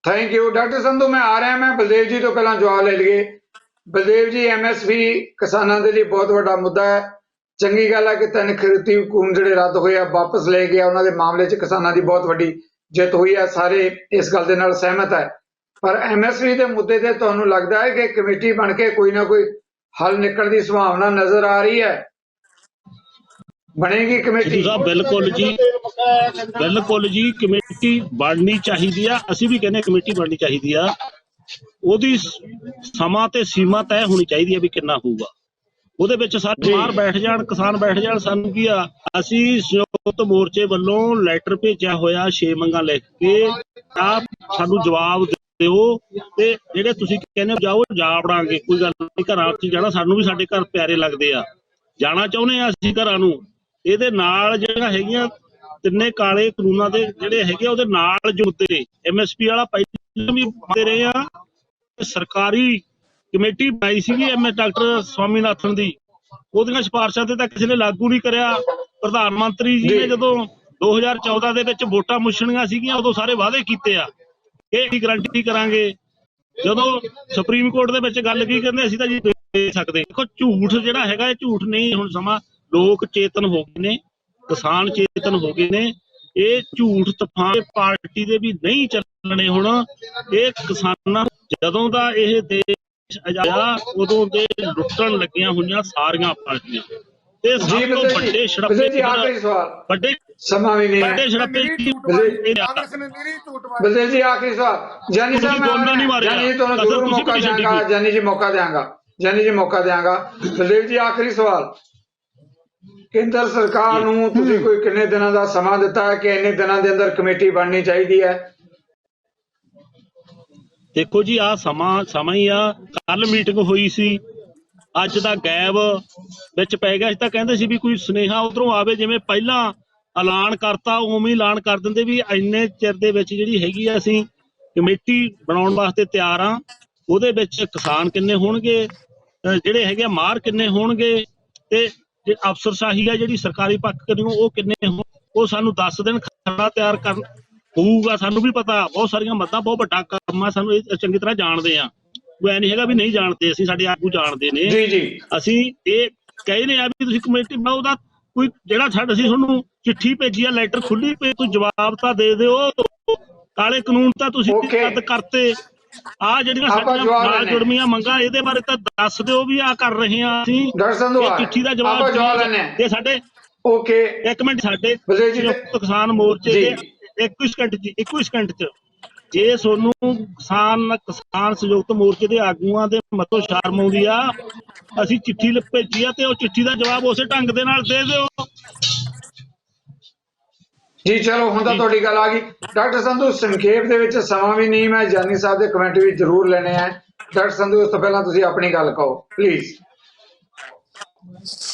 thank you doctor Sandhu. ਮੈਂ ਆ ਰਿਹਾ, ਮੈਂ ਬਲਦੇਵ ਜੀ ਤੋਂ ਪਹਿਲਾਂ ਜਵਾਬ ਲੈ ਲਈਏ। ਬਲਦੇਵ ਜੀ, ਐਮਐਸਪੀ ਕਿਸਾਨਾਂ ਦੇ ਲਈ ਬਹੁਤ ਵੱਡਾ ਮੁੱਦਾ ਹੈ। ਚੰਗੀ ਗੱਲ ਹੈ ਕਿ ਤਿੰਨ ਖੇਤੀ ਕਾਨੂੰਨ ਜਿਹੜੇ ਰੱਦ ਹੋਏ ਆ ਵਾਪਸ ਲੈ ਗਿਆ, ਉਹਨਾਂ ਦੇ ਮਾਮਲੇ 'ਚ ਕਿਸਾਨਾਂ ਦੀ ਬਹੁਤ ਵੱਡੀ ਜਿੱਤ ਹੋਈ ਹੈ, ਸਾਰੇ ਇਸ ਗੱਲ ਦੇ ਨਾਲ ਸਹਿਮਤ ਹੈ। ਪਰ ਐਮਐਸਪੀ ਦੇ ਮੁੱਦੇ ਤੇ ਤੁਹਾਨੂੰ ਲੱਗਦਾ ਹੈ ਕਿ ਕਮੇਟੀ ਬਣ ਕੇ ਕੋਈ ਨਾ ਕੋਈ ਹੱਲ ਨਿਕਲਣ ਦੀ ਸੰਭਾਵਨਾ ਨਜ਼ਰ ਆ ਰਹੀ ਹੈ? ਬਣੇਗੀ ਕਮੇਟੀ? ਬਿਲਕੁਲ ਜੀ, ਕਮੇਟੀ ਬਣਨੀ ਚਾਹੀਦੀ ਆ। ਅਸੀਂ ਵੀ ਕਹਿੰਦੇ ਕਮੇਟੀ ਬਣਨੀ ਚਾਹੀਦੀ ਆ। ਉਹਦੀ ਸਮਾਂ ਤੇ ਸੀਮਾ ਤੈਅ ਹੋਣੀ ਚਾਹੀਦੀ ਹੈ ਵੀ ਕਿੰਨਾ ਹੋਊਗਾ। ਉਹਦੇ ਵਿੱਚ ਸਾਰੇ ਬਾਹਰ ਬੈਠ ਜਾਣ, ਕਿਸਾਨ ਬੈਠ ਜਾਣ। ਸਾਨੂੰ ਕੀ ਆ, ਅਸੀਂ ਸੰਯੁਕਤ ਮੋਰਚੇ ਵੱਲੋਂ ਲੈਟਰ ਭੇਜਿਆ ਹੋਇਆ 6 ਮੰਗਾਂ ਲਿਖ ਕੇ, ਆਪ ਸਾਨੂੰ ਜਵਾਬ ਦਿਓ ਤੇ ਜਿਹੜੇ ਤੁਸੀਂ ਕਹਿੰਦੇ ਜਾਓ ਜਾ ਵੜਾਂਗੇ, ਕੋਈ ਗੱਲ ਨਹੀਂ। ਘਰਾਂ 'ਚ ਜਾਣਾ, ਸਾਨੂੰ ਵੀ ਸਾਡੇ ਘਰ ਪਿਆਰੇ ਲੱਗਦੇ ਆ, ਜਾਣਾ ਚਾਹੁੰਦੇ ਆ ਅਸੀਂ ਘਰਾਂ ਨੂੰ। ਇਹਦੇ ਨਾਲ ਜਿਹੜੀਆਂ ਹੈਗੀਆਂ ਤਿੰਨੇ ਕਾਲੇ ਕਾਨੂੰਨਾਂ ਦੇ ਜਿਹੜੇ ਹੈਗੇ ਉਹਦੇ ਨਾਲ ਜੋ ਮੁੱਦੇ ਐਮਐਸਪੀ ਵਾਲਾ ਪਹਿਲਾਂ ਵੀ ਪਾਉਂਦੇ ਰਹੇ ਆ। ਸਰਕਾਰੀ ਕਮੇਟੀ ਬਣਾਈ ਸੀਗੀ ਡਾਕਟਰ ਸਵਾਮੀਨਾਥਨ ਦੀ, ਉਹਦੀਆਂ ਸਿਫਾਰਸ਼ਾਂ ਤੇ ਤਾਂ ਕਿਸੇ ਨੇ ਲਾਗੂ ਨਹੀਂ ਕਰਿਆ। ਪ੍ਰਧਾਨ ਮੰਤਰੀ ਜੀ ਨੇ ਜਦੋਂ 2014 ਦੇ ਵਿੱਚ ਵੋਟਾਂ ਮੁੱਛਣੀਆਂ ਸੀਗੀਆਂ ਉਦੋਂ ਸਾਰੇ ਵਾਅਦੇ ਕੀਤੇ ਆ ਇਹ ਦੀ ਗਰੰਟੀ ਕਰਾਂਗੇ। ਜਦੋਂ ਸੁਪਰੀਮ ਕੋਰਟ ਦੇ ਵਿੱਚ ਗੱਲ ਕੀ ਕਹਿੰਦੇ ਅਸੀਂ ਤਾਂ ਜੀ ਦੇ ਸਕਦੇ। ਦੇਖੋ ਝੂਠ ਜਿਹੜਾ ਹੈਗਾ ਇਹ ਝੂਠ ਨਹੀਂ। ਹੁਣ ਸਮਾਂ ਲੋਕ ਚੇਤਨ ਹੋ ਗਏ ਨੇ, ਕਿਸਾਨ ਚੇਤਨ ਹੋ ਗਏ ਨੇ। ਇਹ ਝੂਠ ਤੂਫਾਨ ਪਾਰਟੀ ਦੇ ਵੀ ਨਹੀਂ ਚੱਲਣੇ। ਹੁਣ ਇਹ ਕਿਸਾਨਾਂ ਜਦੋਂ ਦਾ ਇਹ ਦੇਸ਼ ਆਜ਼ਾਦ ਉਦੋਂ ਦੇ ਲੁੱਟਣ ਲੱਗੀਆਂ ਹੋਈਆਂ ਸਾਰੀਆਂ ਪਾਰਟੀਆਂ ਤੇ ਸਭ ਤੋਂ ਵੱਡੇ ਛੜੱਪੇ ਵੱਡੇ ਸਮਾਂ ਵੀ ਨਹੀਂ ਵੱਡੇ ਛੜੱਪੇ ਬਲਦੇਵ ਜੀ ਆਖਰੀ ਸਵਾਲ। ਜਾਨੀ ਸਾਹਿਬ ਜਾਨੀ ਤੁਹਾਨੂੰ ਜ਼ਰੂਰ ਮੌਕਾ ਦਿਆਂਗਾ, ਜਾਨੀ ਜੀ ਮੌਕਾ ਦਿਆਂਗਾ। ਬਲਦੇਵ ਜੀ ਆਖਰੀ ਸਵਾਲ, ਕੇਂਦਰ ਸਰਕਾਰ ਨੂੰ ਤੁਸੀਂ ਕੋਈ ਕਿੰਨੇ ਦਿਨਾਂ ਦਾ ਸਮਾਂ ਦਿੱਤਾ ਹੈ ਕਿ ਇੰਨੇ ਦਿਨਾਂ ਦੇ ਅੰਦਰ ਕਮੇਟੀ ਬਣਨੀ ਚਾਹੀਦੀ ਹੈ? ਦੇਖੋ ਜੀ ਆਹ ਸਮਾਂ ਹੀ ਆ। ਕੱਲ ਮੀਟਿੰਗ ਹੋਈ ਸੀ, ਅੱਜ ਦਾ ਗੈਬ ਵਿੱਚ ਪੈ ਗਿਆ। ਅਸੀਂ ਤਾਂ ਕਹਿੰਦੇ ਸੀ ਵੀ ਕੋਈ ਸੁਨੇਹਾ ਉਧਰੋਂ ਆਵੇ, ਜਿਵੇਂ ਪਹਿਲਾਂ ਐਲਾਨ ਕਰਤਾ ਉਵੇਂ ਐਲਾਨ ਕਰ ਦਿੰਦੇ ਵੀ ਇੰਨੇ ਚਿਰ ਦੇ ਵਿੱਚ ਜਿਹੜੀ ਹੈਗੀ ਆ ਅਸੀਂ ਕਮੇਟੀ ਬਣਾਉਣ ਵਾਸਤੇ ਤਿਆਰ ਆ। ਉਹਦੇ ਵਿੱਚ ਕਿਸਾਨ ਕਿੰਨੇ ਹੋਣਗੇ, ਜਿਹੜੇ ਹੈਗੇ ਮਾਹਰ ਕਿੰਨੇ ਹੋਣਗੇ ਤੇ ਜੇ ਅਫਸਰਸ਼ਾਹੀ ਆ ਜਿਹੜੀ ਸਰਕਾਰੀ ਪੱਖ ਕਰੀਓ ਉਹ ਕਿੰਨੇ ਉਹ ਸਾਨੂੰ ਦੱਸ ਦੇਣ। ਖਰੜਾ ਤਿਆਰ ਕਰਨ ਹੋਊਗਾ। ਸਾਨੂੰ ਵੀ ਪਤਾ ਬਹੁਤ ਸਾਰੀਆਂ ਮੱਦਾਂ, ਬਹੁਤ ਵੱਡਾ ਕੰਮ ਆ, ਸਾਨੂੰ ਇਹ ਚੰਗੀ ਤਰ੍ਹਾਂ ਜਾਣਦੇ ਆ। ਕੋਈ ਐ ਨਹੀਂ ਹੈਗਾ ਵੀ ਨਹੀਂ ਜਾਣਦੇ, ਅਸੀਂ ਸਾਡੇ ਆਗੂ ਜਾਣਦੇ ਨੇ। ਅਸੀਂ ਇਹ ਕਹਿੰਦੇ ਆ ਵੀ ਤੁਸੀਂ ਕਮੇਟੀ ਬਣਾਓ, ਉਹਦਾ ਕੋਈ ਜਿਹੜਾ ਅਸੀਂ ਤੁਹਾਨੂੰ ਚਿੱਠੀ ਭੇਜੀ ਆ, ਲੈਟਰ ਖੁੱਲੀ ਪਈ, ਕੋਈ ਜਵਾਬ ਤਾਂ ਦੇ ਦਿਓ। ਕਾਲੇ ਕਾਨੂੰਨ ਤਾਂ ਤੁਸੀਂ ਰੱਦ ਕਰਤੇ, ਆ ਜਿਹੜੀਆਂ ਆਪਾਂ ਸਾਡੀਆਂ ਜਵਾਬ ਨਾਲ ਲੈਣੇ। ਜੁੜਮੀਆਂ ਮੰਗਾਂ ਇਹਦੇ ਬਾਰੇ ਤਾਂ ਦੱਸ ਦਿਓ ਵੀ ਆ ਕਰ ਰਹੇ ਆ ਅਸੀਂ। ਡਾਕਟਰ ਸੰਧੂ ਇਹ ਚਿੱਠੀ ਦਾ ਜਵਾਬ ਆਪਾਂ ਜਵਾਬ ਲੈਣੇ ਤੇ ਸਾਡੇ ਓਕੇ ਇੱਕ ਮਿੰਟ ਸਾਡੇ ਬਲਦੇਵ ਜੀ ਸੰਯੁਕਤ ਕਿਸਾਨ ਮੋਰਚੇ ਜੀ। ਦੇ 21 ਸਕਿੰਟ ਚ ਜੇ ਤੁਹਾਨੂੰ ਕਿਸਾਨ ਸੰਯੁਕਤ ਮੋਰਚੇ ਦੇ ਆਗੂਆਂ ਦੇ ਮਤੋਂ ਸ਼ਰਮ ਆਉਂਦੀ ਆ, ਅਸੀਂ ਚਿੱਠੀ ਭੇਜੀ ਆ ਤੇ ਉਹ ਚਿੱਠੀ ਦਾ ਜਵਾਬ ਉਸੇ ਢੰਗ ਦੇ ਨਾਲ ਦੇ ਦਿਓ। ਜੀ ਚਲੋ ਹੁਣ ਤਾਂ ਤੁਹਾਡੀ ਗੱਲ ਆ ਗਈ ਡਾਕਟਰ ਸੰਧੂ। ਸੰਖੇਪ ਦੇ ਵਿੱਚ ਸਮਾਂ ਵੀ ਨਹੀਂ, ਮੈਂ ਜਾਨੀ ਸਾਹਿਬ ਦੇ ਕਮੈਂਟ ਵੀ ਜ਼ਰੂਰ ਲੈਣੇ ਆ। ਡਾਕਟਰ ਸੰਧੂ ਉਸ ਤੋਂ ਪਹਿਲਾਂ ਤੁਸੀਂ ਆਪਣੀ ਗੱਲ ਕਹੋ ਪਲੀਜ਼।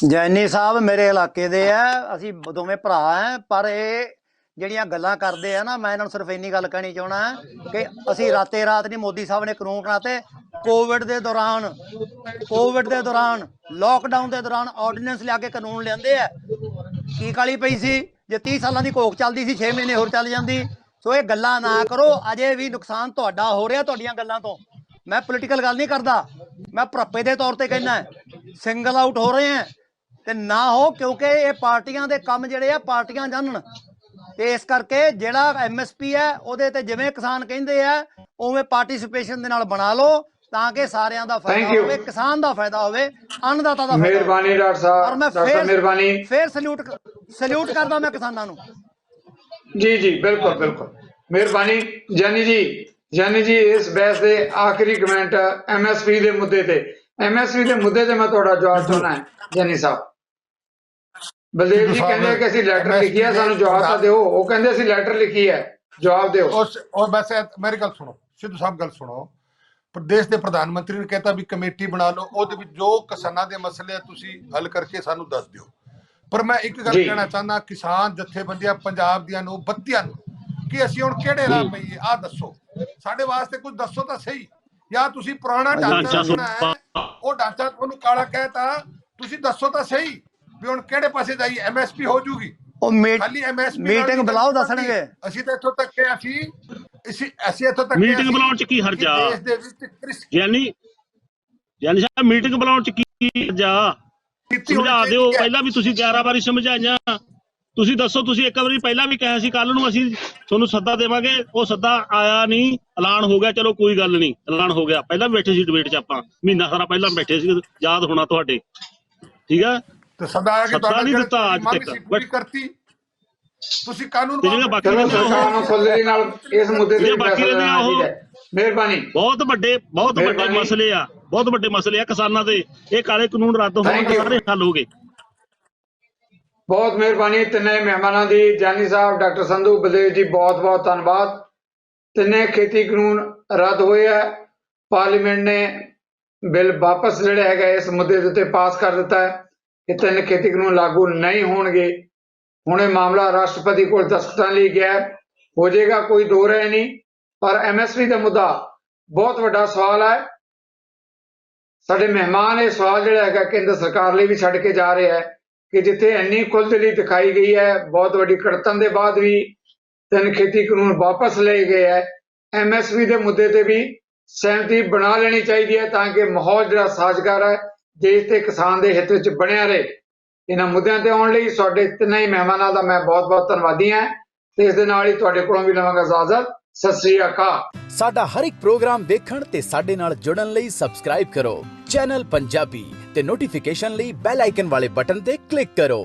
ਜੈਨੀ ਸਾਹਿਬ ਮੇਰੇ ਇਲਾਕੇ ਦੇ ਆ, ਅਸੀਂ ਦੋਵੇਂ ਭਰਾ ਆ, ਪਰ ਇਹ ਜਿਹੜੀਆਂ ਗੱਲਾਂ ਕਰਦੇ ਆ ਨਾ, ਮੈਂ ਇਹਨਾਂ ਨੂੰ ਸਿਰਫ ਇੰਨੀ ਗੱਲ ਕਹਿਣੀ ਚਾਹਣਾ ਕਿ ਅਸੀਂ ਰਾਤੇ ਰਾਤ ਨਹੀਂ, ਮੋਦੀ ਸਾਹਿਬ ਨੇ ਕਾਨੂੰਨ ਬਣਾਤੇ ਕੋਵਿਡ ਦੇ ਦੌਰਾਨ ਲੋਕਡਾਊਨ ਦੇ ਦੌਰਾਨ ਆਰਡੀਨੈਂਸ ਲਿਆ ਕੇ ਕਾਨੂੰਨ ਲਿਆਂਦੇ ਆ। ਕੀ ਕਾਲੀ ਪਈ ਸੀ? ਜੇ 30 ਸਾਲਾਂ ਦੀ ਕੋਕ ਚੱਲਦੀ ਸੀ 6 ਮਹੀਨੇ ਹੋਰ ਚੱਲ ਜਾਂਦੀ। ਸੋ ਇਹ ਗੱਲਾਂ ਨਾ ਕਰੋ, ਅਜੇ ਵੀ ਨੁਕਸਾਨ ਤੁਹਾਡਾ ਹੋ ਰਿਹਾ ਤੁਹਾਡੀਆਂ ਗੱਲਾਂ ਤੋਂ। ਮੈਂ ਪੋਲੀਟੀਕਲ ਗੱਲ ਨਹੀਂ ਕਰਦਾ, ਮੈਂ ਭਰਪੇ ਦੇ ਤੌਰ ਤੇ ਕਹਿਣਾ ਸਿੰਗਲ ਆਊਟ ਹੋ ਰਹੇ ਆ ਤੇ ਨਾ ਹੋ, ਕਿਉਂਕਿ ਇਹ ਪਾਰਟੀਆਂ ਦੇ ਕੰਮ ਜਿਹੜੇ ਆ ਪਾਰਟੀਆਂ ਜਾਣਨ। ਤੇ ਇਸ ਕਰਕੇ ਜਿਹੜਾ MSP ਹੈ ਉਹਦੇ ਤੇ ਜਿਵੇਂ ਕਿਸਾਨ ਕਹਿੰਦੇ ਆ ਉਵੇਂ ਪਾਰਟਿਸਿਪੇਸ਼ਨ ਦੇ ਨਾਲ ਬਣਾ ਲਓ, ਤਾਂ ਕਿ ਸਾਰਿਆਂ ਦਾ ਫਾਇਦਾ ਹੋਵੇ, ਕਿਸਾਨ ਦਾ ਫਾਇਦਾ ਹੋਵੇ, ਅੰਨਦਾਤਾ ਦਾ ਫਾਇਦਾ। ਮਿਹਰਬਾਨੀ ਡਾਕਟਰ ਸਾਹਿਬ। ਔਰ ਮੈਂ ਮਿਹਰਬਾਨੀ ਫੇਰ ਸਲੂਟ ਕਰਦਾ ਮੈਂ ਕਿਸਾਨਾਂ ਨੂੰ। ਜੀ ਜੀ ਬਿਲਕੁਲ ਬਿਲਕੁਲ ਮਿਹਰਬਾਨੀ। ਜਾਨੀ ਜੀ ਇਸ ਬਹਿਸ ਦੇ ਆਖਰੀ ਕਮੈਂਟ MSP ਦੇ ਮੁੱਦੇ ਤੇ ਮੈਂ ਤੁਹਾਡਾ ਜਵਾਬ ਚਾਹੁੰਦਾ ਹਾਂ ਜਾਨੀ ਸਾਹਿਬ। ਬਲਦੇਵ ਜੀ ਕਹਿੰਦੇ ਕਿ ਅਸੀਂ ਲੈਟਰ ਲਿਖੀ ਹੈ, ਸਾਨੂੰ ਜਵਾਬ ਤਾਂ ਦਿਓ। ਉਹ ਕਹਿੰਦੇ ਅਸੀਂ ਲੈਟਰ ਲਿਖੀ ਹੈ, ਜਵਾਬ ਦਿਓ। ਉਹ ਵੈਸੇ ਮੇਰੀ ਗੱਲ ਸੁਣੋ, ਸਿੱਧੂ ਸਾਹਿਬ ਗੱਲ ਸੁਣੋ। ਪ੍ਰਦੇਸ਼ ਦੇ ਪ੍ਰਧਾਨ ਮੰਤਰੀ ਨੇ ਕਹਿਤਾ ਵੀ ਕਮੇਟੀ ਬਣਾ ਲਓ, ਉਹਦੇ ਵਿੱਚ ਜੋ ਕਿਸਾਨਾਂ ਦੇ ਮਸਲੇ ਆ ਤੁਸੀਂ ਹੱਲ ਕਰਕੇ ਸਾਨੂੰ ਦੱਸ ਦਿਓ। ਪਰ ਮੈਂ ਇੱਕ ਗੱਲ ਕਹਿਣਾ ਚਾਹੁੰਦਾ ਕਿਸਾਨ ਜਥੇਬੰਦੀਆਂ ਪੰਜਾਬ ਦੀਆਂ ਨੂੰ ਬੱਤੀਆਂ ਨੂੰ ਕਿ ਅਸੀਂ ਹੁਣ ਕਿਹੜੇ ਰਾਹ ਪਈਏ, ਆਹ ਦੱਸੋ ਸਾਡੇ ਵਾਸਤੇ, ਕੁਝ ਦੱਸੋ ਤਾਂ ਸਹੀ। ਜਾਂ ਤੁਸੀਂ ਪੁਰਾਣਾ ਢਾਂਚਾ ਰੱਖਣਾ ਹੈ, ਉਹ ਢਾਂਚਾ ਤੁਹਾਨੂੰ ਕਾਲਾ ਕਹਿਤਾ, ਤੁਸੀਂ ਦੱਸੋ ਤਾਂ ਸਹੀ ਵੀ ਹੁਣ ਕਿਹੜੇ ਪਾਸੇ ਜਾਈਏ। MSP ਹੋ ਜੂਗੀ, ਉਹ ਖਾਲੀ MSP ਮੀਟਿੰਗ ਬੁਲਾਓ, ਦੱਸਣਗੇ। ਅਸੀਂ ਤਾਂ ਇੱਥੋਂ ਤੱਕ ਕਿ ਅਸੀਂ ਇੱਥੋਂ ਤੱਕ ਮੀਟਿੰਗ ਬੁਲਾਉਣ ਚ ਕੀ ਹਰਜਾ? ਦੇਸ਼ ਦੇ ਵਿੱਚ ਯਾਨੀ ਸਾਹਿਬ ਮੀਟਿੰਗ ਬੁਲਾਉਣ ਚ ਕੀ ਹਰਜਾ? ਸਮਝਾ ਦਿਓ। ਪਹਿਲਾਂ ਵੀ ਤੁਸੀਂ 11 ਵਾਰੀ ਸਮਝਾਈਆਂ। ਤੁਸੀਂ ਦੱਸੋ, ਤੁਸੀਂ ਇੱਕ ਵਾਰੀ ਪਹਿਲਾਂ ਵੀ ਕਿਹਾ ਸੀ ਕੱਲ ਨੂੰ ਅਸੀਂ ਤੁਹਾਨੂੰ ਸੱਦਾ ਦੇਵਾਂਗੇ, ਉਹ ਸੱਦਾ ਆਇਆ ਨਹੀਂ, ਐਲਾਨ ਹੋ ਗਿਆ। ਚਲੋ ਕੋਈ ਗੱਲ ਨਹੀਂ, ਐਲਾਨ ਹੋ ਗਿਆ। ਪਹਿਲਾਂ ਵੀ ਬੈਠੇ ਸੀ ਡਿਬੇਟ 'ਚ, ਆਪਾਂ ਮਹੀਨਾ ਸਾਰਾ ਪਹਿਲਾਂ ਬੈਠੇ ਸੀ, ਯਾਦ ਹੋਣਾ ਤੁਹਾਡੇ। ਠੀਕ ਆ, ਤੇ ਸੱਦਾ ਆ ਕੇ ਨਹੀਂ ਦਿੱਤਾ ਅੱਜ ਤੱਕ, ਬਟ ਕਰਤੀ ਤੁਸੀਂ ਕਾਨੂੰਨ ਬਾਕੀ ਸਰਕਾਰ ਨੂੰ ਖੁੱਲ੍ਹੇ ਨਾਲ ਇਸ ਮੁੱਦੇ ਤੇ ਬਾਕੀ ਰਹਿੰਦੀਆਂ ਉਹ ਮਿਹਰਬਾਨੀ। ਬਹੁਤ ਵੱਡੇ ਮਸਲੇ ਆ, ਬਹੁਤ ਵੱਡੇ ਮਸਲੇ ਆ ਕਿਸਾਨਾਂ ਦੇ। ਇਹ ਕਾਲੇ ਕਾਨੂੰਨ ਰੱਦ ਹੋਣ ਤੇ ਸਾਰੇ ਹੱਲ ਹੋ ਗਏ। ਬਹੁਤ ਮਿਹਰਬਾਨੀ ਤਿੰਨੇ ਮਹਿਮਾਨਾਂ ਦੀ। ਜਾਨੀ ਸਾਹਿਬ, ਡਾਕਟਰ ਸੰਧੂ, ਬਲਦੇਵ ਜੀ, ਬਹੁਤ ਬਹੁਤ ਧੰਨਵਾਦ। ਤਿੰਨੇ ਖੇਤੀ ਕਾਨੂੰਨ ਰੱਦ ਹੋਏ ਆ। ਪਾਰਲੀਮੈਂਟ ਨੇ ਬਿੱਲ ਵਾਪਸ ਜਿਹੜਾ ਹੈਗਾ ਇਸ ਮੁੱਦੇ ਦੇ ਉੱਤੇ ਪਾਸ ਕਰ ਦਿੱਤਾ ਹੈ ਕਿ ਤਿੰਨ ਖੇਤੀ ਕਾਨੂੰਨ ਲਾਗੂ ਨਹੀਂ ਹੋਣਗੇ। ਹੁਣ ਇਹ ਮਾਮਲਾ ਰਾਸ਼ਟਰਪਤੀ ਕੋਲ ਦਸਤਖਤਾਂ ਲਈ ਗਿਆ, ਹੋ ਜਾਏਗਾ, ਕੋਈ ਦੋ ਰਾਏ ਨਹੀਂ। ਪਰ MSP ਦਾ ਮੁੱਦਾ ਬਹੁਤ ਵੱਡਾ ਸਵਾਲ ਹੈ। ਸਾਡੇ ਮਹਿਮਾਨ ਇਹ ਸਵਾਲ ਜਿਹੜਾ ਹੈਗਾ ਕੇਂਦਰ ਸਰਕਾਰ ਲਈ ਵੀ ਛੱਡ ਕੇ ਜਾ ਰਹੇ ਹੈ ਕਿ ਜਿੱਥੇ ਇੰਨੀ ਖੁੱਲ੍ਹਦਿਲੀ ਦਿਖਾਈ ਗਈ ਹੈ, ਬਹੁਤ ਵੱਡੀ ਕੜਤਨ ਦੇ ਬਾਅਦ ਵੀ ਤਿੰਨ ਖੇਤੀ ਕਾਨੂੰਨ ਵਾਪਸ ਲਏ ਗਏ ਹੈ। MSP ਦੇ ਮੁੱਦੇ ਤੇ ਵੀ ਸਹਿਮਤੀ ਬਣਾ ਲੈਣੀ ਚਾਹੀਦੀ ਹੈ ਤਾਂ ਕਿ ਮਾਹੌਲ ਜਿਹੜਾ ਸਾਜ਼ਗਾਰ ਹੈ ਦੇਸ਼ ਤੇ ਕਿਸਾਨ ਦੇ ਹਿੱਤ ਵਿੱਚ ਬਣਿਆ ਰਹੇ। ਇਹਨਾਂ ਮੁੱਦਿਆਂ ਤੇ ਆਉਣ ਲਈ ਸਾਡੇ ਤਿੰਨਾਂ ਹੀ ਮਹਿਮਾਨਾਂ ਦਾ ਮੈਂ ਬਹੁਤ ਬਹੁਤ ਧੰਨਵਾਦੀ ਹਾਂ ਤੇ ਇਸ ਦੇ ਨਾਲ ਹੀ ਤੁਹਾਡੇ ਕੋਲੋਂ ਵੀ ਲਵਾਂਗਾ ਇਜਾਜ਼ਤ। ਸਤਿ ਸ੍ਰੀ ਅਕਾਲ। ਸਾਡਾ ਹਰ ਇੱਕ ਪ੍ਰੋਗਰਾਮ ਦੇਖਣ ਤੇ ਸਾਡੇ ਨਾਲ ਜੁੜਨ ਲਈ ਸਬਸਕ੍ਰਾਈਬ ਕਰੋ ਚੈਨਲ ਪੰਜਾਬੀ ਤੇ ਨੋਟੀਫਿਕੇਸ਼ਨ ਲਈ ਬੈਲ ਆਈਕਨ ਵਾਲੇ ਬਟਨ ਤੇ ਕਲਿੱਕ ਕਰੋ।